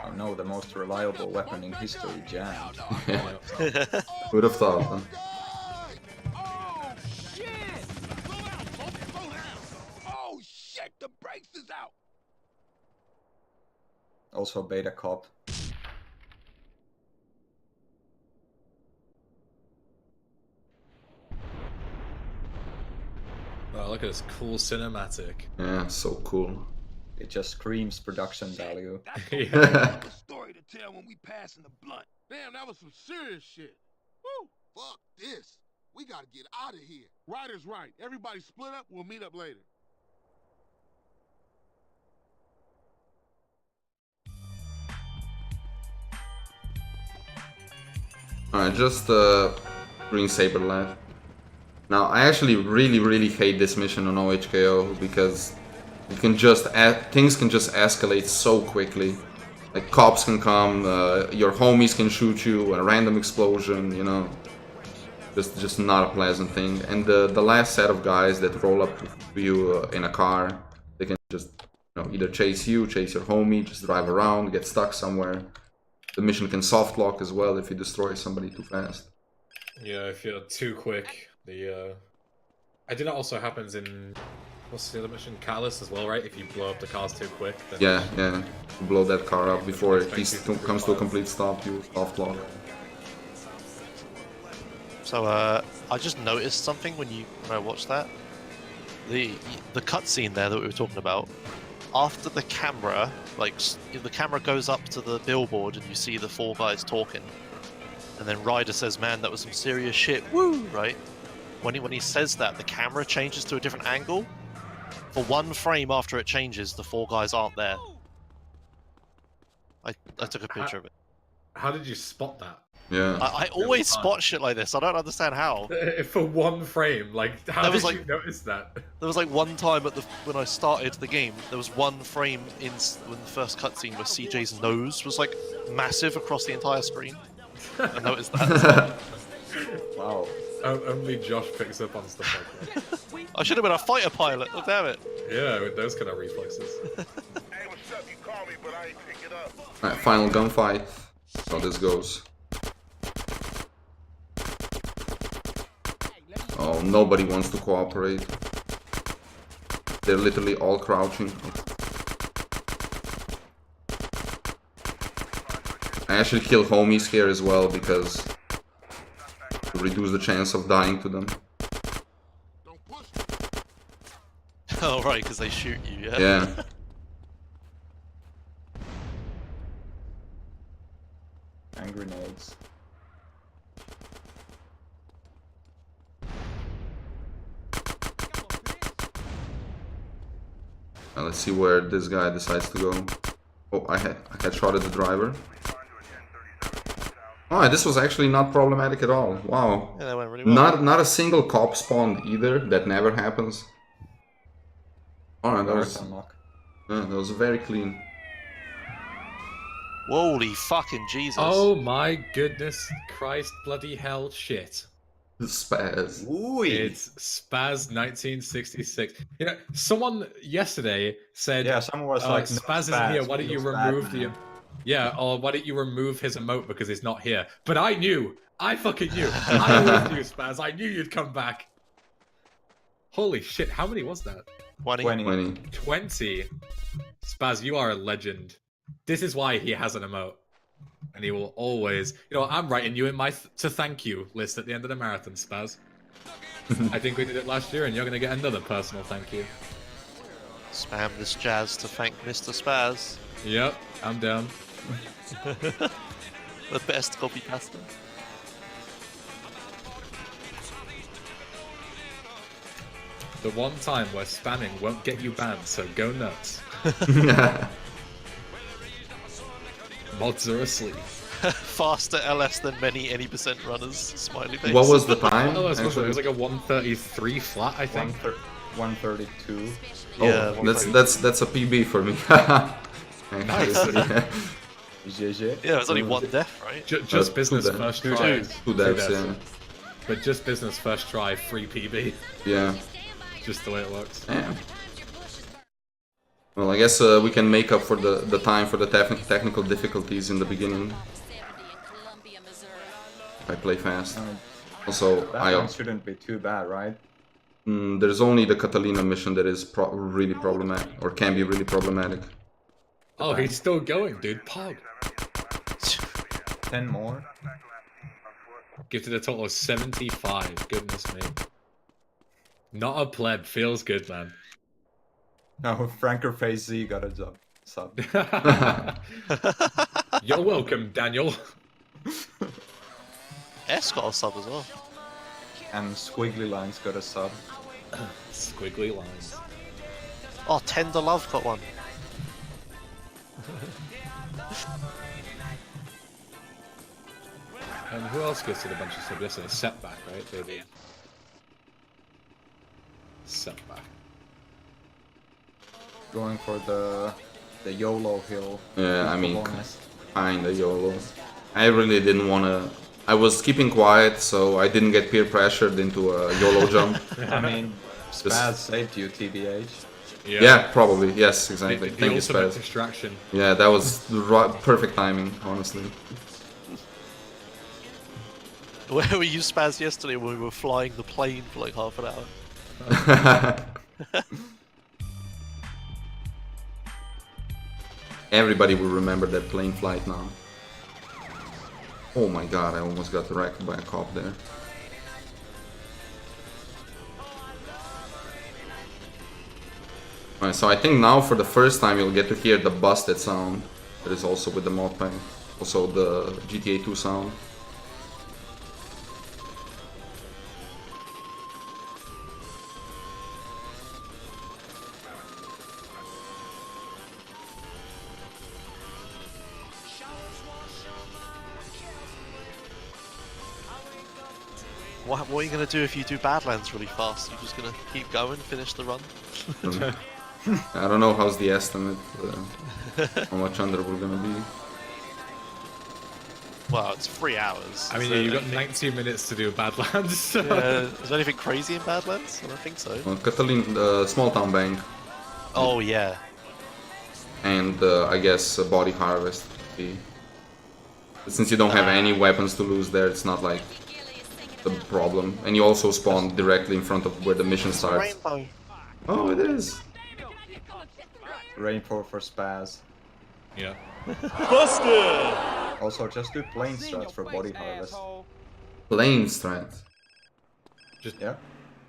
Oh no, the most reliable weapon in history jammed. Would have thought. Huh? Oh shit! Oh shit! The brakes is out. Also beta cop. Oh, look at this cool cinematic. Yeah, so cool. It just screams production value. That's a story to tell when we passing the blunt. Damn, that was some serious shit. Woo! Fuck this. We gotta get out of here. Ryder's right. Everybody split up. We'll meet up later. Alright, just Green Saber left. Now, I actually really hate this mission on OHKO because you can just things can just escalate so quickly. Like cops can come, your homies can shoot you, a random explosion, you know. Just not a pleasant thing. And the last set of guys that roll up to you in a car, they can just either chase you, chase your homie, just drive around, get stuck somewhere. The mission can soft lock as well if you destroy somebody too fast. Yeah, if you're too quick, I think that also happens in what's the other mission? Catalyst as well, right? If you blow up the cars too quick. Then... Yeah. You blow that car up before it comes to a complete stop. You soft lock. So I just noticed something when I watched that. The cutscene there that we were talking about. After the camera, the camera goes up to the billboard and you see the four guys talking, and then Ryder says, "Man, that was some serious shit." Woo! Right? When he says that, the camera changes to a different angle. For one frame after it changes, the four guys aren't there. I took a picture of it. How did you spot that? Yeah. I always spot shit like this. I don't understand how. For one frame, like how did you notice that? There was like one time when I started the game, there was one frame when the first cutscene where CJ's nose was like massive across the entire screen. I noticed that. Wow. Only Josh picks up on stuff like that. I should have been a fighter pilot. Oh, damn it. Yeah, with those kind of reflexes. Hey, what's up? You called me, but I ain't pick it up. Alright, final gunfight. How this goes. Oh, nobody wants to cooperate. They're literally all crouching. I actually kill homies here as well because to reduce the chance of dying to them. Oh, right, because they shoot you, yeah? Yeah. And grenades. Now let's see where this guy decides to go. Oh, I headshotted the driver. Oh, this was actually not problematic at all. Wow. Yeah, that went really well. Not a single cop spawned either. That never happens. Alright, that was very clean. Holy fucking Jesus. Oh my goodness Christ bloody hell shit. Spaz. Ooh. It's Spaz 1966. You know, someone yesterday said, yeah, someone was like, Spaz isn't here, why don't you remove the... Yeah, or why don't you remove his emote because he's not here? But I knew! I fucking knew! I always knew, Spaz, I knew you'd come back! Holy shit, how many was that? 20. 20? Spaz, you are a legend. This is why he has an emote. And he will always... You know, I'm writing you in my to thank you list at the end of the marathon, Spaz. I think we did it last year and you're going to get another personal thank you. Spam this jazz to thank Mr. Spaz. Yep, I'm down. The best copy pasta. The one time where spamming won't get you banned, so go nuts. Mods are asleep. Faster LS than many any percent runners. Smiley face. What was the time? Oh, it was actually? like a 133 flat, I think. 132. Yeah, Oh, that's a PB for me. Nice. Yeah. GG. Yeah, it was only one death, right? Just business two first deaths. try. Two deaths, yeah. But just business first try, free PB. Yeah. Just the way it works. Yeah. Well, I guess we can make up for the time for the technical difficulties in the beginning. I play fast. Also, That one shouldn't be too bad, right? there's only the Catalina mission that is really problematic, or can be really problematic. Oh, he's still going, dude. Pog. 10 more. Gifted a total of 75. Goodness me. Not a pleb. Feels good, man. No, Franker Face Z got a job. Sub. You're welcome, Daniel. S got a sub as well. And Squiggly Lines got a sub. Squiggly lines. Oh, Tender Love got one. And who else gets a bunch of subs? Yes, a setback, right? They did. Setback. Going for the YOLO hill. Yeah, I mean, Honest. kinda YOLO. I really didn't wanna. I was keeping quiet, so I didn't get peer pressured into a YOLO jump. I mean, Spaz saved you, TBH. Yeah, probably. Yes, exactly. The Thank you, ultimate Spaz. distraction. Yeah, that was the perfect timing, honestly. Where were you, Spaz, yesterday when we were flying the plane for like half an hour? Everybody will remember that plane flight now. Oh my god, I almost got wrecked by a cop there. Alright, so I think now for the first time you'll get to hear the busted sound that is also with the mod pack. Also the GTA 2 sound. What are you going to do if you do Badlands really fast? You're just going to keep going, finish the run? I don't know how's the estimate, how much under we're gonna be. Well, it's 3 hours. I mean, yeah, you've got 19 minutes to do Badlands. So. Yeah, is there anything crazy in Badlands? I don't think so. Well, Catalina, the small town bank, Oh, yeah. and I guess a body harvest. Since you don't have any weapons to lose there, it's not like the problem. And you also spawn directly in front of where the mission starts. Rainbow. Oh, it is. Rainfall for Spaz. Yeah. Also, just do plane strats for body harvest. Plane strat. Just Yeah.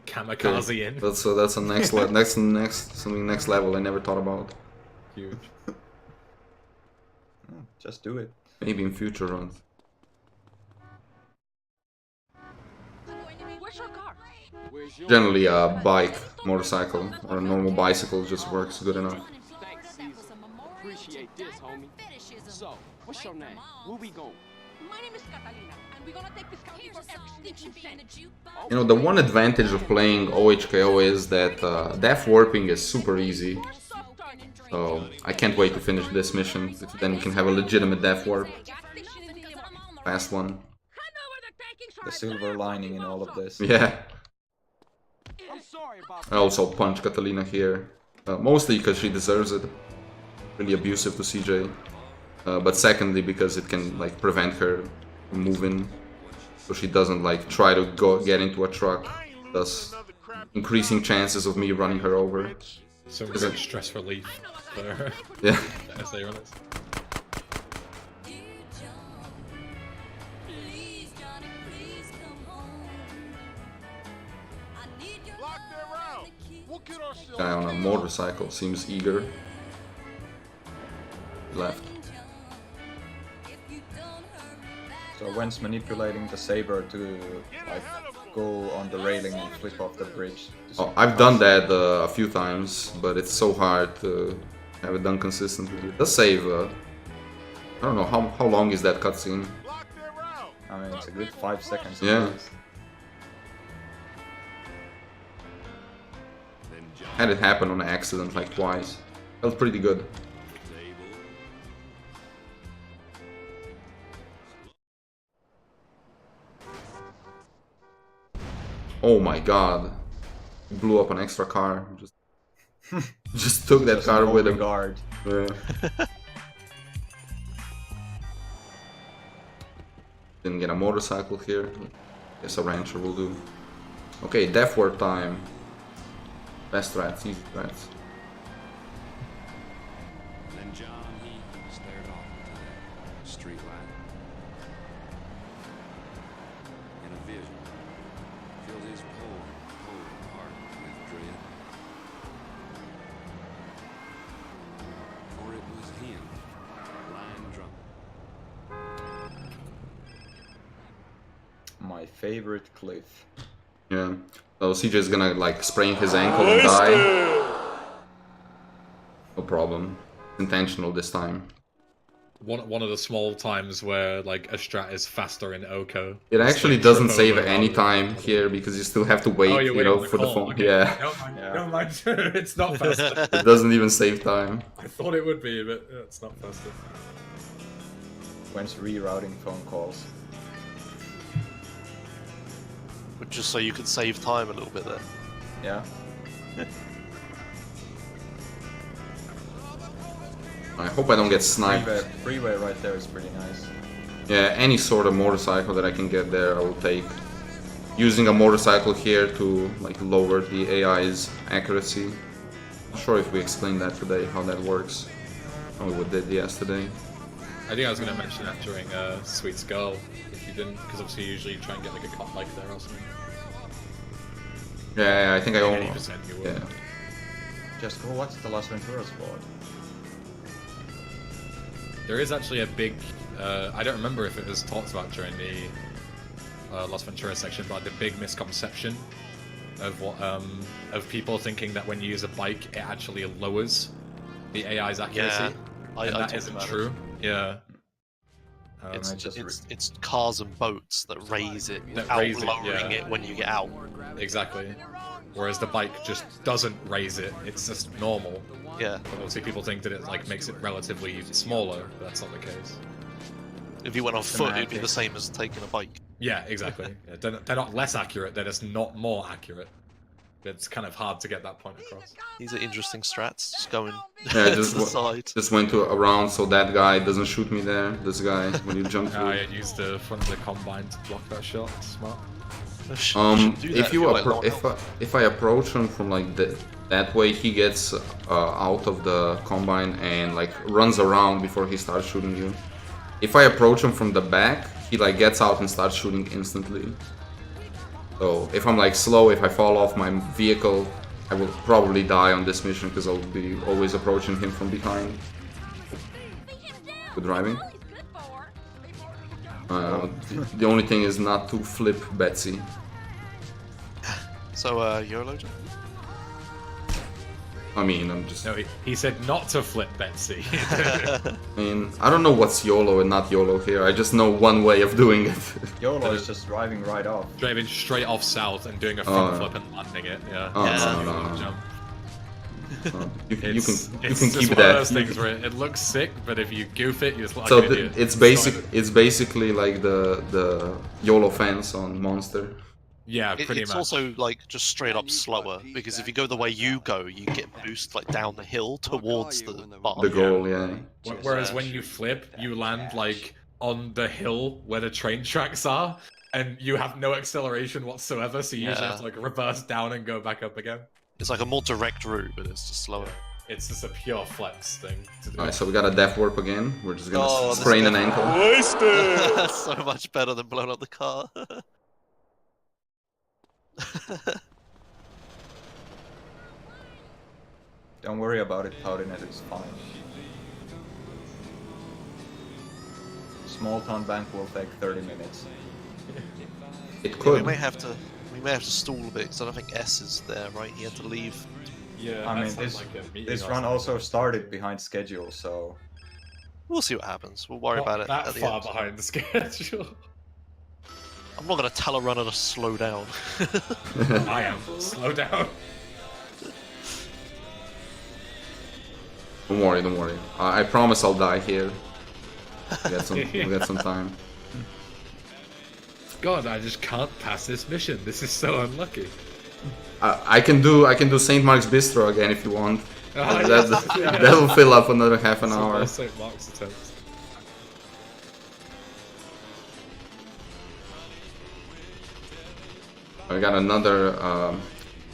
kamikaze in. That's a next something next level I never thought about. Huge. Just do it. Maybe in future runs. Where's your car? Generally, a bike, motorcycle, or a normal bicycle just works good enough. Thanks, Caesar. Appreciate this, homie. So, what's your name? Where we going? My name is Catalina, and we're gonna take this county for everything you said. You know, the one advantage of playing OHKO is that death warping is super easy. So I can't wait to finish this mission. Then we can have a legitimate death warp. Fast one. The silver lining in all of this. Yeah. I'm sorry about I also punch Catalina here. Mostly because she deserves it. Really abusive to CJ. But secondly because it can like prevent her from moving. So she doesn't like try to get into a truck. Thus increasing chances of me running her over. So much stress relief for her. Yeah. As they run it. Guy on a motorcycle seems eager. Left. So when's manipulating the saber to like go on the railing and flip off the bridge? Oh, I've done that a few times, but it's so hard to have it done consistently. It does save I don't know, how long is that cutscene? I mean, it's a good 5 seconds. Yeah. At least. Had it happen on accident like twice. Felt pretty good. Oh my god. He blew up an extra car. Just took that car with him. Guard. Yeah. Didn't get a motorcycle here. Guess a rancher will do. Okay, death word time. Best strats, easy strats. Then John, he stared off into that street light. In a vision, filled his poor heart with dread. For it was him, lying drunk. My favorite cliff. Yeah. So CJ's gonna like sprain his ankle and die. No problem. Intentional this time. One of the small times where like a strat is faster in OHKO. It actually Like, doesn't trip save over any rather time here because you still have to wait, Oh, you wait know, on for the call, phone. okay. Yeah. Never mind. It's not faster. It doesn't even save time. I thought it would be, but it's not faster. When's rerouting phone calls? But just so you can save time a little bit there. Yeah. I hope I don't get sniped. Freeway right there is pretty nice. Yeah, any sort of motorcycle that I can get there, I will take. Using a motorcycle here to like lower the AI's accuracy. Not sure if we explained that today, how that works. Probably we did yesterday. I think I was going to mention that during Sweet Skull, if you didn't, because obviously you usually try and get like a cut like there or something. Yeah, I think I only. 80% you would. Yeah. Just go watch the Las Venturas VOD. There is actually a big, I don't remember if it was talked about during the Las Venturas section, but the big misconception of what of people thinking that when you use a bike, it actually lowers the AI's accuracy. Yeah, and I that talked isn't about true. Yeah. It's cars and boats that raise it That without raise it, lowering yeah. it when you get out. Exactly. Whereas the bike just doesn't raise it, it's just normal. Yeah. But obviously people think that it like makes it relatively smaller, but that's not the case. If you went on foot, it'd be the same as taking a bike. Yeah, exactly. Yeah, they're not less accurate, they're just not more accurate. It's kind of hard to get that point across. These are interesting strats, just going Yeah, to just the side. just went to around so that guy doesn't shoot me there. This guy when you jump through. I used the front of the combine to block that shot. Smart. If you if I approach him from like that way, he gets out of the combine and like runs around before he starts shooting you. If I approach him from the back, he like gets out and starts shooting instantly. So if I'm like slow, if I fall off my vehicle, I will probably die on this mission because I'll be always approaching him from behind. Good driving. The only thing is not to flip Betsy. So, YOLO? I mean, I'm just... No, he said not to flip Betsy. I mean, I don't know what's YOLO and not YOLO here. I just know one way of doing it. YOLO is just driving right off. Driving straight off south and doing a front flip and landing it. Yeah. Oh, Yeah. no. Jump. You can It's keep just one that. of those things where it looks sick, but if you goof it, you're just like So an idiot. it's basically like the YOLO fence on Monster. Yeah, pretty It's much. also like just straight up slower because if you go the way you go, you get boost like down the hill towards the bar. The goal, yeah. Whereas when you flip, you land like on the hill where the train tracks are, and you have no acceleration whatsoever, so you usually have to like reverse down and go back up again. It's like a more direct route, but it's just slower. It's just a pure flex thing to do. Alright, so we got a death warp again. We're just gonna Oh, sprain an ankle. Wasted! So much better than blowing up the car. Don't worry about it, Powdernet is fine. Small town bank will take 30 minutes. It We could. may have to stall a bit because I don't think S is there, right? He had to leave. Yeah, I mean, this run also started behind schedule, so... We'll see what happens. We'll worry about it That at the far end. behind the schedule. I'm not going to tell a runner to slow down. I am. Slow down. Don't worry, don't worry. I promise I'll die here. We'll get some time. God, I just can't pass this mission. This is so unlucky. I can do St. Mark's Bistro again if you want. Yeah. That'll fill up another half an hour. St. Mark's attempts. I got another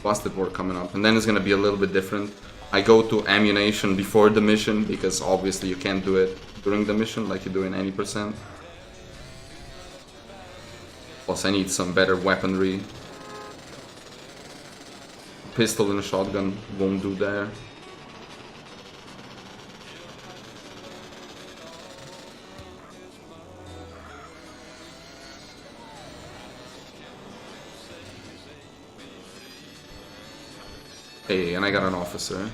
busted work coming up, and then it's gonna be a little bit different. I go to ammunition before the mission because obviously you can't do it during the mission like you do in any percent. Plus I need some better weaponry. A pistol and a shotgun won't do there. Hey, and I got an officer.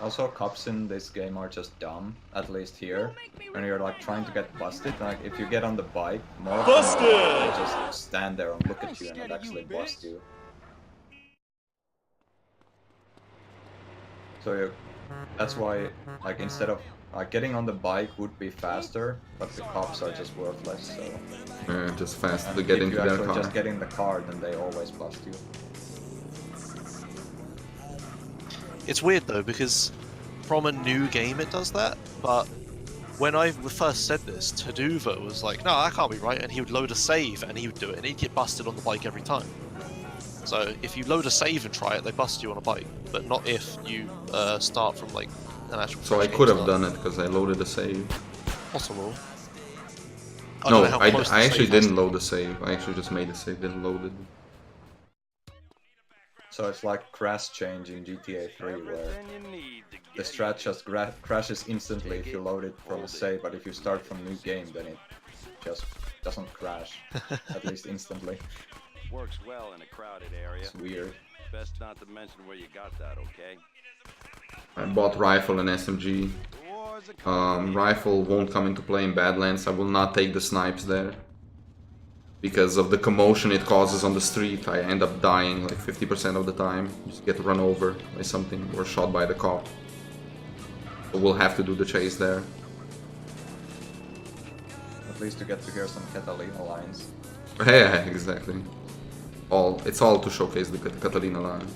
Also, cops in this game are just dumb, at least here. When you're like trying to get busted, like if you get on the bike, more of them they just stand there and look at you and not actually bust you. So that's why, like, instead of like getting on the bike would be faster, but the cops are just worthless. So Yeah, just fast to get into if you their actually car. just get in the car, then they always bust you. It's weird though, because from a new game it does that, but when I first said this, Taduva was like, no, that can't be right, and he would load a save and he would do it, and he'd get busted on the bike every time. So if you load a save and try it, they bust you on a bike, but not if you start from like an actual. So I fresh could game have start. done it because I loaded a save. Possible. No, don't know how close the I actually save was. didn't load the save. I actually just made a save, didn't load it. So it's like crash change in GTA 3 where the strat just crashes instantly if you load it from a save, but if you start from new game then it just doesn't crash, at least instantly. Works well in a crowded area. It's weird. Best not to mention where you got that, okay? I bought rifle and SMG. Rifle won't come into play in Badlands. I will not take the snipes there. Because of the commotion it causes on the street, I end up dying like 50% of the time. Just get run over by something or shot by the cop. So we'll have to do the chase there. At least you get to hear some Catalina lines. Yeah, exactly. It's all to showcase the Catalina line.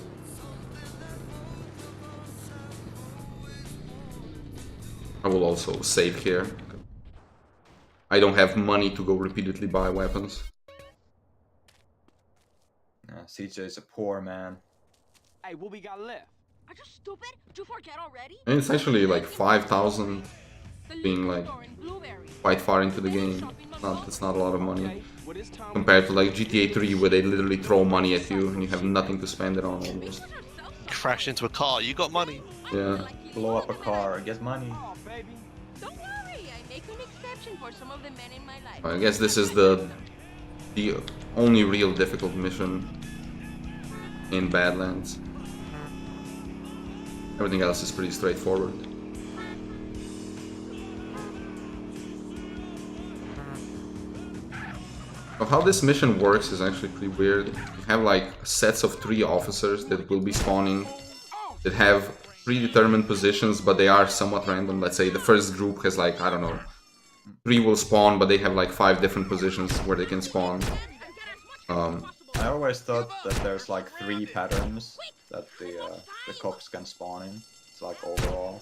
I will also save here. I don't have money to go repeatedly buy weapons. CJ is a poor man. Hey, what we got left? Are you stupid? Did you forget already? And it's actually like 5,000 being like quite far into the game. It's not a lot of money. Compared to like GTA 3 where they literally throw money at you and you have nothing to spend it on almost. Crash into a car, you got money. Yeah. Blow up a car, get money. Don't worry, I make an exception for some of the men in my life. I guess this is the only real difficult mission in Badlands. Everything else is pretty straightforward. So how this mission works is actually pretty weird. You have like sets of 3 officers that will be spawning that have predetermined positions, but they are somewhat random. Let's say the first group has like, I don't know, 3 will spawn, but they have like 5 different positions where they can spawn. I always thought that there's like 3 patterns that the cops can spawn in. It's like overall.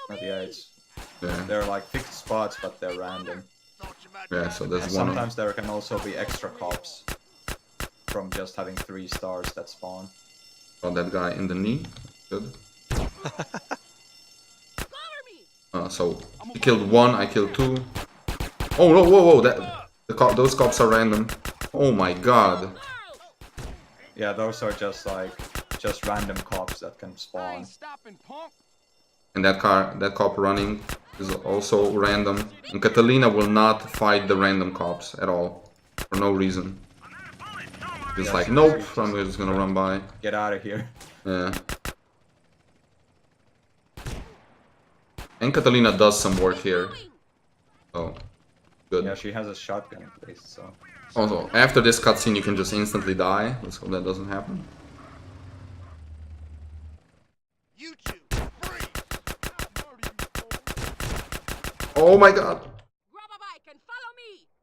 But yeah, they're like fixed spots, but they're random. Yeah, so there's And one. sometimes there can also be extra cops from just having 3 stars that spawn. Oh, that guy in the knee. Good. So he killed 1, I killed 2. Oh no! Whoa! Those cops are random. Oh my god! Yeah, those are just random cops that can spawn. And that cop running is also random. And Catalina will not fight the random cops at all, for no reason. It's like, nope, I'm just gonna run by. Get out of here. Yeah. And Catalina does some work here. Oh, good. Yeah, she has a shotgun in place, so... Also, after this cutscene you can just instantly die. Let's hope that doesn't happen. Oh my god!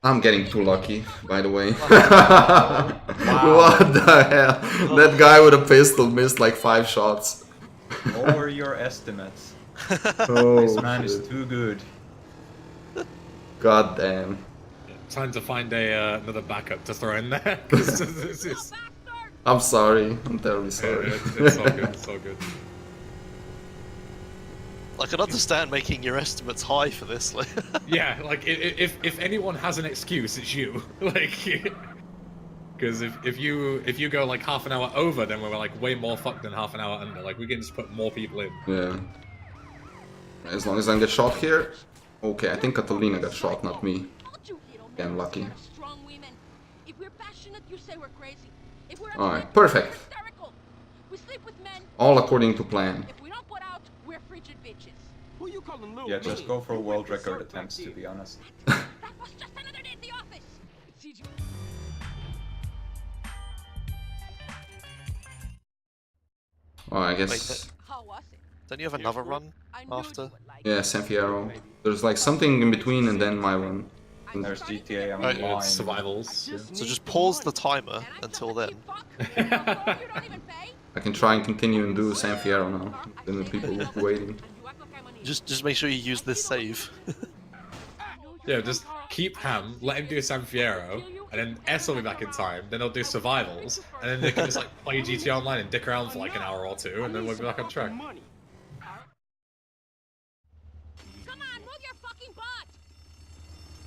I'm getting too lucky, by the way. What the hell? That guy with a pistol missed like 5 shots. Over your estimates. Oh, This man is shit. too good. God damn. Time to find another backup to throw in there. 'Cause this is- I'm sorry. I'm terribly sorry. it's all good. It's all good. I can understand making your estimates high for this. Like, Yeah, like if anyone has an excuse, it's you. Like, because if you go like half an hour over, then we're like way more fucked than half an hour under. Like we can just put more people in. Yeah. As long as I don't get shot here. Okay, I think Catalina got shot, not me. Again, lucky. Alright, perfect. All according to plan. Yeah, just go for world record attempts, to be honest. Oh, I guess. don't you have another run after? Yeah, San Fierro. There's like something in between and then my run. There's GTA Right, Online. Survivals. Yeah. So just pause the timer until then. I can try and continue and do San Fierro now. Then the people waiting. Just make sure you use this save. Yeah, just keep Ham, let him do San Fierro, and then S will be back in time, then they'll do survivals, and then they can just like play GTA Online and dick around for like an hour or two, and then we'll be back on track.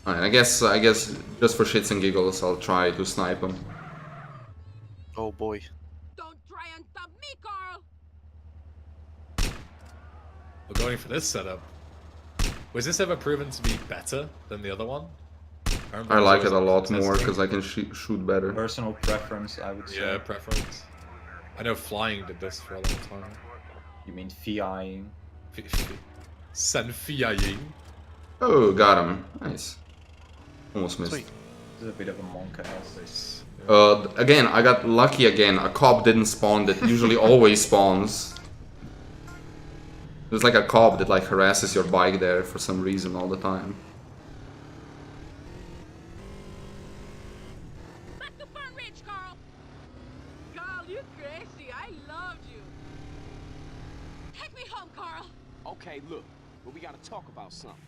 Alright, I guess just for shits and giggles I'll try to snipe him. Oh boy. Don't try and stop me, Carl. We're going for this setup. Was this ever proven to be better than the other one? I like it a lot more because I can shoot better. Personal preference, I would say. Yeah, preference. I know flying did this for a long time. You mean flying? San Flying. Oh, got him. Nice. Almost missed. Sweet. This is a bit of a monk ass. Again, I got lucky again. A cop didn't spawn that usually always spawns. There's like a cop that like harasses your bike there for some reason all the time. Back to Burn Ridge, Carl. Carl, you crazy. I loved you. Take me home, Carl. Okay, look, but we gotta talk about something.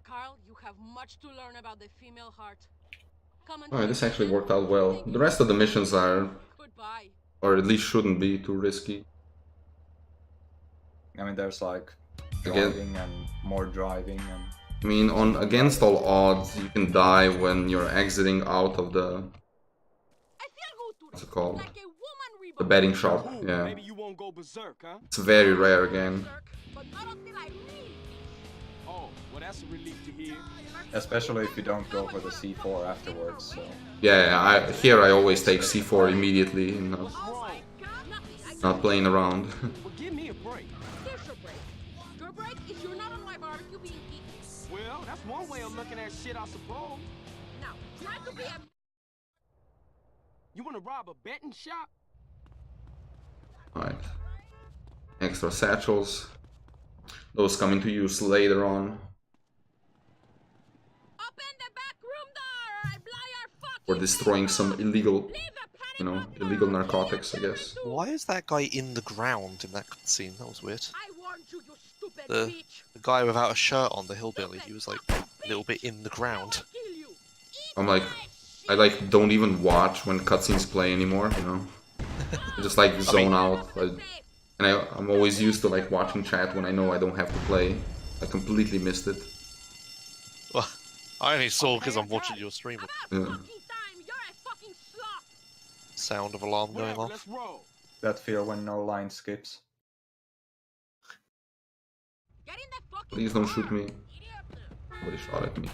Carl, you have much to learn about the female heart. Come on. Alright, this actually worked out well. The rest of the missions are, Goodbye. or at least shouldn't be, too risky. I mean, there's like Again. driving and more driving and... I mean, on against all odds, you can die when you're exiting out of the... I feel good What's it called? like a woman reborn. The betting shop, Ooh, yeah. maybe you won't go berserk, huh? It's very rare again. But not until I leave. Oh, well that's a relief to hear. Especially if you don't go for the C4 afterwards, so... Yeah, here I always take C4 immediately, and not playing around. Well, give me a break. Here's your break. Your break is you're not on my barbecue being eaten. Well, that's one way of looking at shit, I suppose. Now, try to be a... You wanna rob a betting shop? Alright. Extra satchels. Those come into use later on. Open the back room door or I blow your fucking For destroying some illegal, Leave the panic you know, button illegal on. narcotics, I guess. Why is that guy in the ground in that cutscene? That was weird. I warned you, you stupid The, bitch. the guy without a shirt on, the hillbilly, he was like a little bit in the ground. Kill you. I'm like, I like don't even watch when cutscenes play anymore, you know. I just like zone out. And I'm always used to like watching chat when I know I don't have to play. I completely missed it. Well, I only saw because I'm watching your stream. Yeah. Fucking time, you're a fucking sloth. Sound of alarm going Whatever, off. let's roll. That feel when no line skips. Get in the fucking Please don't car. shoot me. Idiot. Somebody shot at me.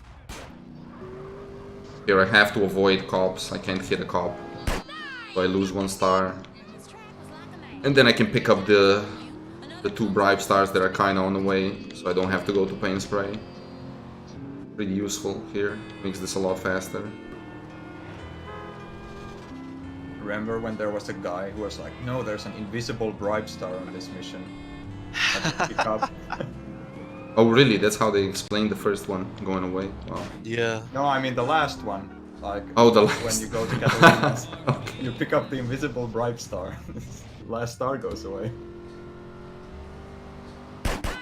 Here I have to avoid cops. I can't hit a cop. So I lose 1 star. And then I can pick up the the 2 bribe stars that are kinda on the way, so I don't have to go to paint spray. Pretty useful here, makes this a lot faster. Remember when there was a guy who was like, no, there's an invisible bribe star on this mission. Pick up. Oh really? That's how they explained the first one going away? Wow. Yeah. No, I mean the last one. Like, Oh, the last. when you go to Catalina, Okay. you pick up the invisible bribe star. Last star goes away.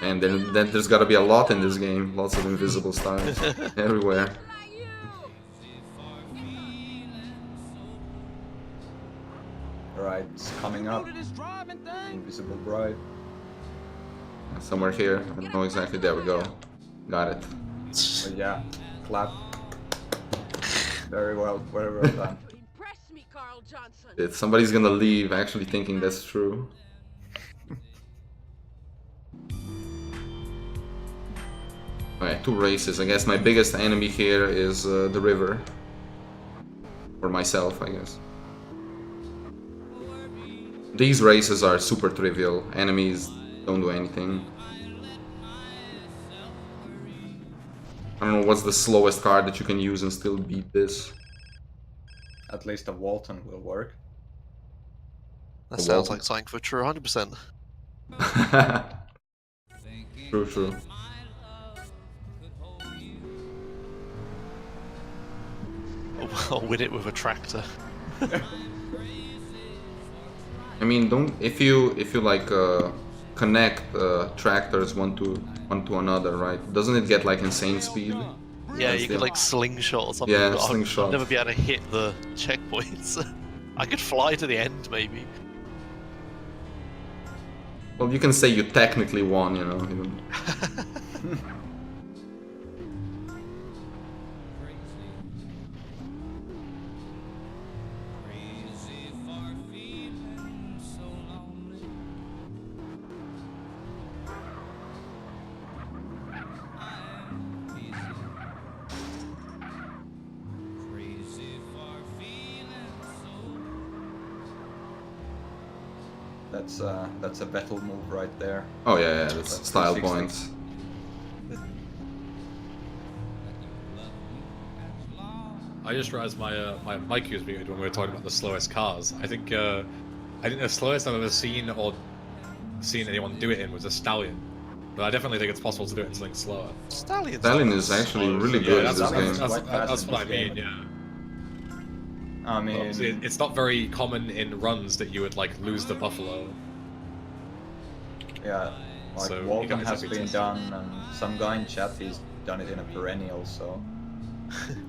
And then there's gotta be a lot in this game. Lots of invisible stars everywhere. Alright, it's coming up. Invisible bribe. Somewhere here. I don't know exactly. There we go. Got it. But yeah, clap. Very well done. Impress me, Carl Johnson. Somebody's gonna leave actually thinking that's true. Alright, 2 races. I guess my biggest enemy here is the river. For myself, I guess. These races are super trivial. Enemies don't do anything. I don't know what's the slowest car that you can use and still beat this. At least a Walton will work. That sounds like something for true 100%. True, true. I'll win it with a tractor. I mean, if you like connect tractors one to another, right? Doesn't it get like insane speed? Yeah, you could like slingshot or something. Yeah, but slingshot. I'll never be able to hit the checkpoints. I could fly to the end, maybe. Well, you can say you technically won, you know. That's a battle move right there. Oh yeah, that's style 360. points. I just realized my mic was muted when we were talking about the slowest cars. I think the slowest I've ever seen anyone do it in was a Stallion. But I definitely think it's possible to do it in something slower. Stallion is actually really good in this game. That's what I mean, yeah. I mean, it's not very common in runs that you would like lose the buffalo. Yeah, like So, you Walton guys has have been been done, and some guy in chat, he's done it in a perennial, so...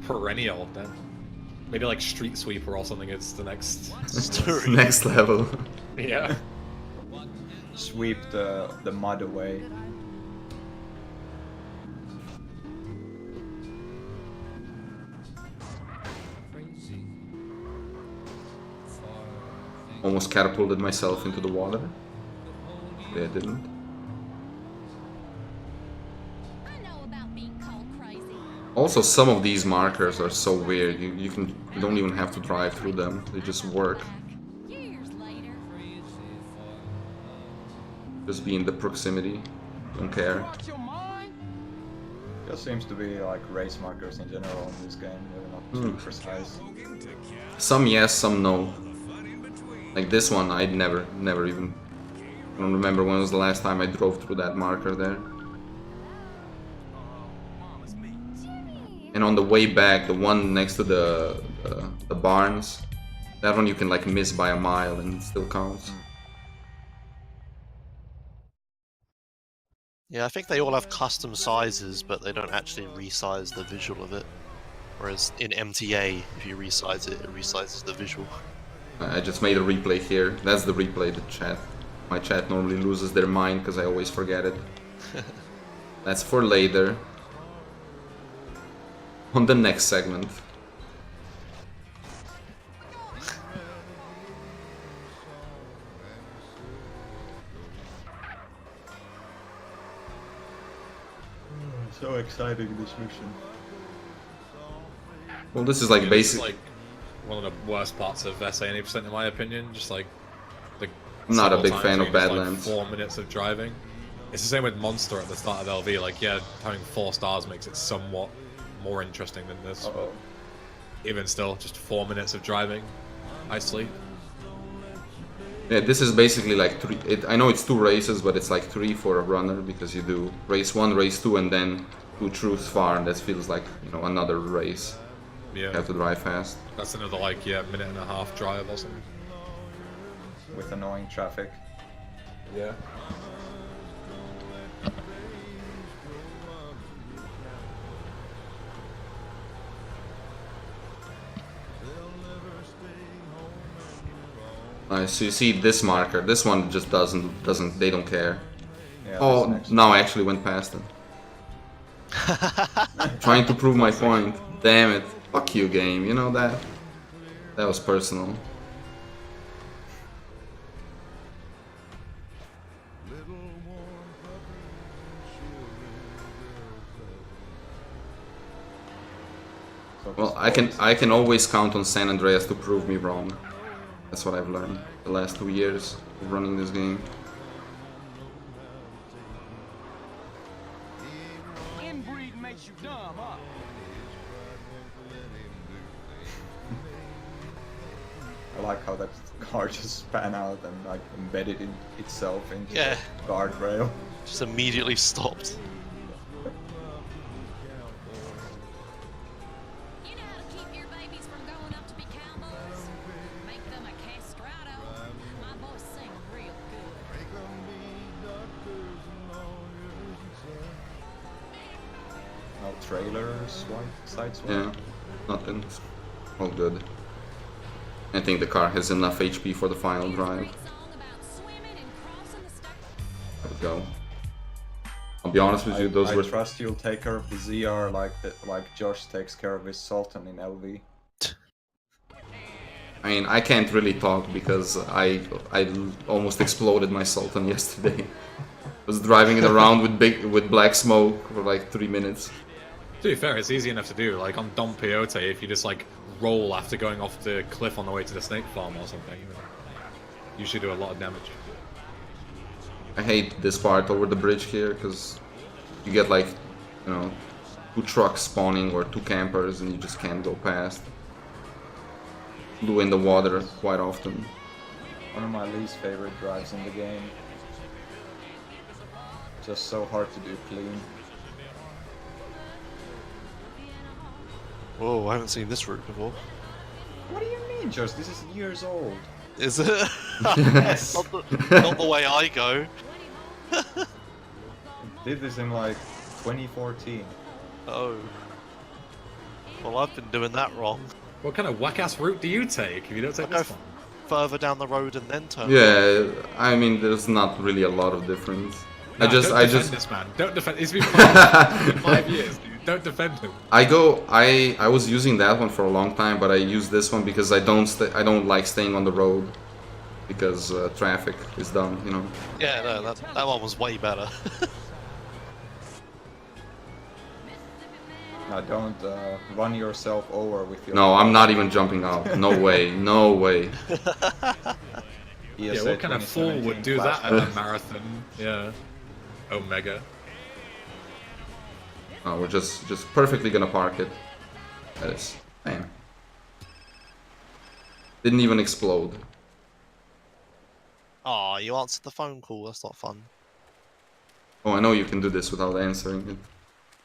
Perennial, then. Maybe like Street Sweeper or something is the next... Next level. Yeah. Sweep the mud away. Almost catapulted myself into the water. Yeah, I didn't. Also, some of these markers are so weird. You don't even have to drive through them. They just work. Just be in the proximity. Don't care. Just seems to be like race markers in general in this game. They're not too precise. Some yes, some no. Like this one, I never even... I don't remember when was the last time I drove through that marker there. And on the way back, the one next to the barns, that one you can like miss by a mile and it still counts. Yeah, I think they all have custom sizes, but they don't actually resize the visual of it. Whereas in MTA, if you resize it, it resizes the visual. I just made a replay here. That's the replay, the chat. My chat normally loses their mind because I always forget it. That's for later. On the next segment. So exciting, this mission. Well, this is like It's basic. like one of the worst parts of SA 80% in my opinion. Just like the I'm not a several big times fan where of you're just, Badlands. Like 4 minutes of driving. It's the same with Monster at the start of LV. Like, yeah, having 4 stars makes it somewhat more interesting than this. But even still, just 4 minutes of driving, I sleep. Yeah, this is basically like 3. I know it's 2 races, but it's like 3 for a runner because you do race 1, race 2, and then 2 truths far, and that feels like, you know, another race. Yeah. You have to drive fast. That's another like minute and a half drive or something. With annoying traffic. Yeah. Nice. So you see this marker. This one just doesn't. They don't care. Yeah, Oh, now I actually went past it. Trying to prove my point. Damn it. Fuck you, game. You know that? That was personal. Well, I can always count on San Andreas to prove me wrong. That's what I've learned the last 2 years of running this game. Inbreed makes you dumb, huh? I like how that car just span out and like embedded in itself into Yeah. the guardrail. Just immediately stopped. You know how to keep your babies from going up to be cowboys? Make them a castrato. My boys sing real good. No trailer swipe, side swipe. Yeah, nothing. All good. I think the car has enough HP for the final drive. There we go. I'll be honest with you, those were. I trust you'll take care of the ZR like Josh takes care of his Sultan in LV. I mean, I can't really talk because I almost exploded my Sultan yesterday. Was driving it around with black smoke for like 3 minutes. To be fair, it's easy enough to do. Like on Don Peyote, if you just like roll after going off the cliff on the way to the snake farm or something, you should do a lot of damage. I hate this part over the bridge here because you get like, you know, 2 trucks spawning or 2 campers and you just can't go past. Blue in the water quite often. One of my least favorite drives in the game. Just so hard to do clean. Whoa, I haven't seen this route before. What do you mean, Josh? This is years old. Is it? Yes. not the way I go. Did this in like 2014. Oh. Well, I've been doing that wrong. What kind of whack-ass route do you take if you don't take I go this one? further down the road and then turn. Yeah, I mean, there's not really a lot of difference. Nah, I just defend this man. Don't defend. He's been playing 5 years, dude. Don't defend him. I was using that one for a long time, but I use this one because I don't like staying on the road because traffic is dumb, you know. Yeah, no, that one was way better. Now don't run yourself over with your... No, I'm not even jumping out. No way, no way. Yeah, what kind of fool would do that at a marathon? Yeah. Omega. Oh, we're just perfectly gonna park it. That is, bam. Didn't even explode. Aw, you answered the phone call. That's not fun. Oh, I know you can do this without answering it.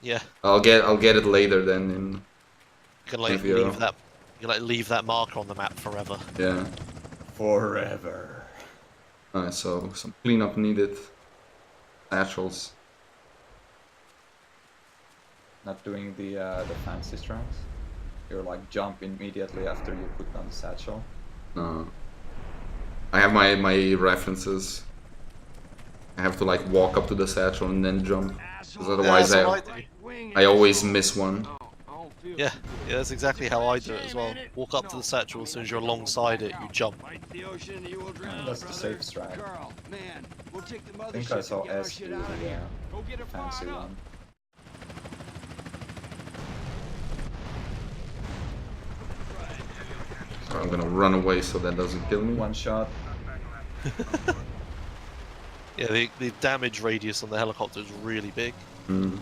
Yeah. I'll get it later then in. You can like leave that. You can like leave that marker on the map forever. Yeah. Forever. Alright, so some cleanup needed. Satchels. Not doing the fancy strength. You're like jump immediately after you put on the satchel. No. I have my references. I have to like walk up to the satchel and then jump. Because otherwise I always miss one. Yeah, that's exactly how I do it as well. Walk up to the satchel, as soon as you're alongside it, you jump. That's the safe strat. I think I saw S do the fancy one. So I'm gonna run away so that doesn't kill me. One shot. Yeah, the damage radius on the helicopter is really big. Mm.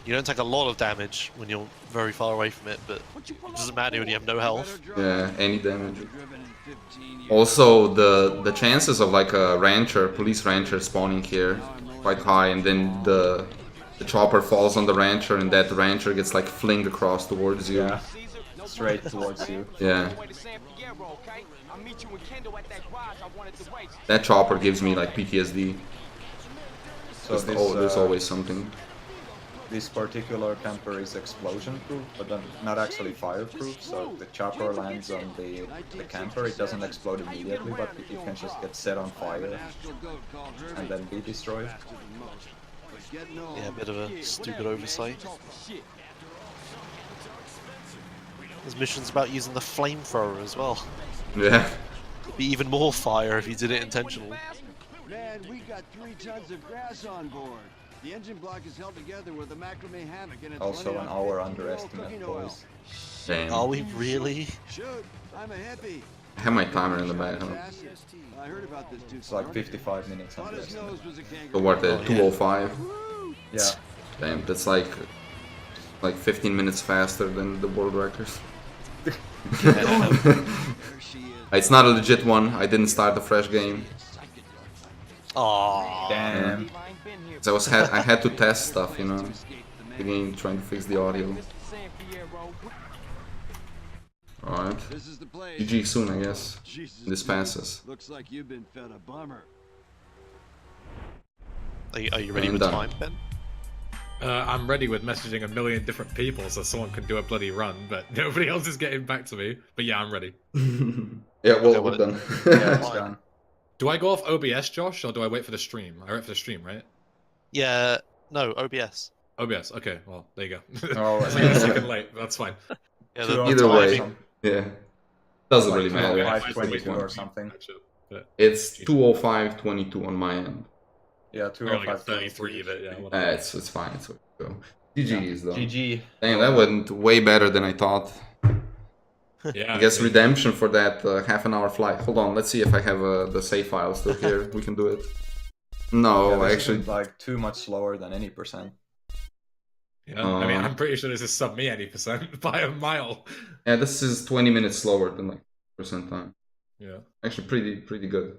You don't take a lot of damage when you're very far away from it, but it doesn't matter when you have no health. Yeah, any damage. Also, the chances of like a police rancher spawning here, quite high, and then the chopper falls on the rancher, and that rancher gets like flinged across towards you. Yeah, straight towards you. Yeah. That chopper gives me like PTSD. So Just, this, there's always something. This particular camper is explosion proof, but not actually fireproof. So if the chopper lands on the camper, it doesn't explode immediately, but it can just get set on fire and then be destroyed. Yeah, a bit of a stupid oversight. This mission's about using the flamethrower as well. Yeah. It'd be even more fire if you did it intentionally. Man, we got 3 tons of grass on board. The engine block is held together with a macrame hammock and Also an hour underestimate, boys. Damn. Are we really? Shoot, I'm a hippie. I have my timer in the back, huh? I heard about this dude. It's like 55 minutes underestimate. So what, the 205? Yeah. Damn, that's like 15 minutes faster than the world record. It's not a legit one. I didn't start a fresh game. Aww. Damn. So I had to test stuff, you know. The game, trying to fix the audio. Alright. GG soon, I guess. This passes. Looks like you've been fed a bummer. Are you ready And with done. time, Ben? I'm ready with messaging a million different people so someone can do a bloody run, but nobody else is getting back to me. But yeah, I'm ready. Yeah, well, we're done. Yeah, it's done. Do I go off OBS, Josh, or do I wait for the stream? I wait for the stream, right? Yeah, no, OBS. OBS, okay, well, there you go. Oh, It's like a second late, but that's fine. Yeah, Either way, Time. yeah. Doesn't really Like matter. 5:22 or something. It's 2:05:22 on my end. Yeah, Or like a 205. 33, but yeah, whatever. It's fine. It's okay. So, GG's though. GG. Damn, that went way better than I thought. Yeah, I guess redemption for that half-an-hour flight. Hold on, let's see if I have the save file still here. We can do it. No, Yeah, this actually, isn't, like too much slower than any %. Yeah, I mean, I'm pretty sure this is sub me any % by a mile. yeah, this is 20 minutes slower than like percent time. Yeah. Actually, pretty good.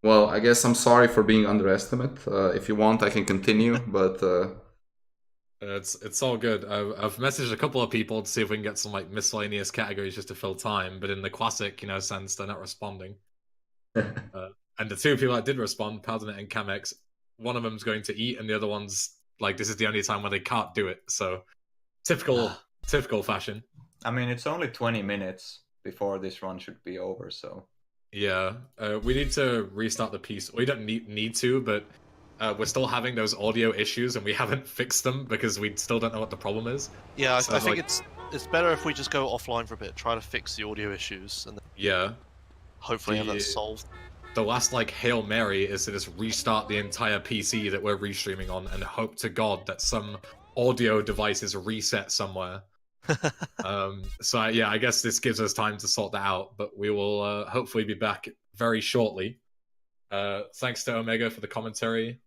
Well, I guess I'm sorry for being underestimate. If you want, I can continue, but It's all good. I've messaged a couple of people to see if we can get some like miscellaneous categories just to fill time, but in the classic, sense, they're not responding. And the 2 people that did respond, Paldinet and Camex, one of them's going to eat, and the other one's like, this is the only time when they can't do it. So typical fashion. I mean, it's only 20 minutes before this run should be over, so... Yeah, we need to restart the piece. We don't need to, but we're still having those audio issues, and we haven't fixed them because we still don't know what the problem is. Yeah, So, I think like- it's better if we just go offline for a bit, try to fix the audio issues, and then Yeah. hopefully have that The- solved. The last like Hail Mary is to just restart the entire PC that we're restreaming on and hope to God that some audio device is reset somewhere. So yeah, I guess this gives us time to sort that out, but we will hopefully be back very shortly. Thanks to Omega for the commentary,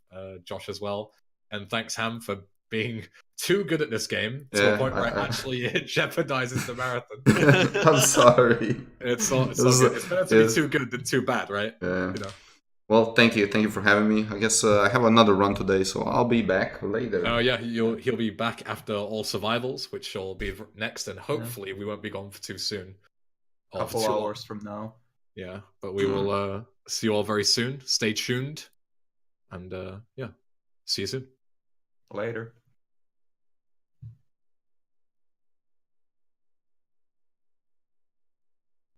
Josh as well, and thanks Ham for being too good at this game to Yeah, a point where actually it jeopardizes the marathon. I'm sorry. It's all good. It's better to be too good than too bad, right? Yeah. Well, thank you for having me. I guess I have another run today, so I'll be back later. Oh yeah, he'll be back after all survivals, which will be next, and hopefully we won't be gone for too soon. A Or for couple too long. hours from now. Yeah, but we will see you all very soon. Stay tuned, and yeah, see you soon. Later.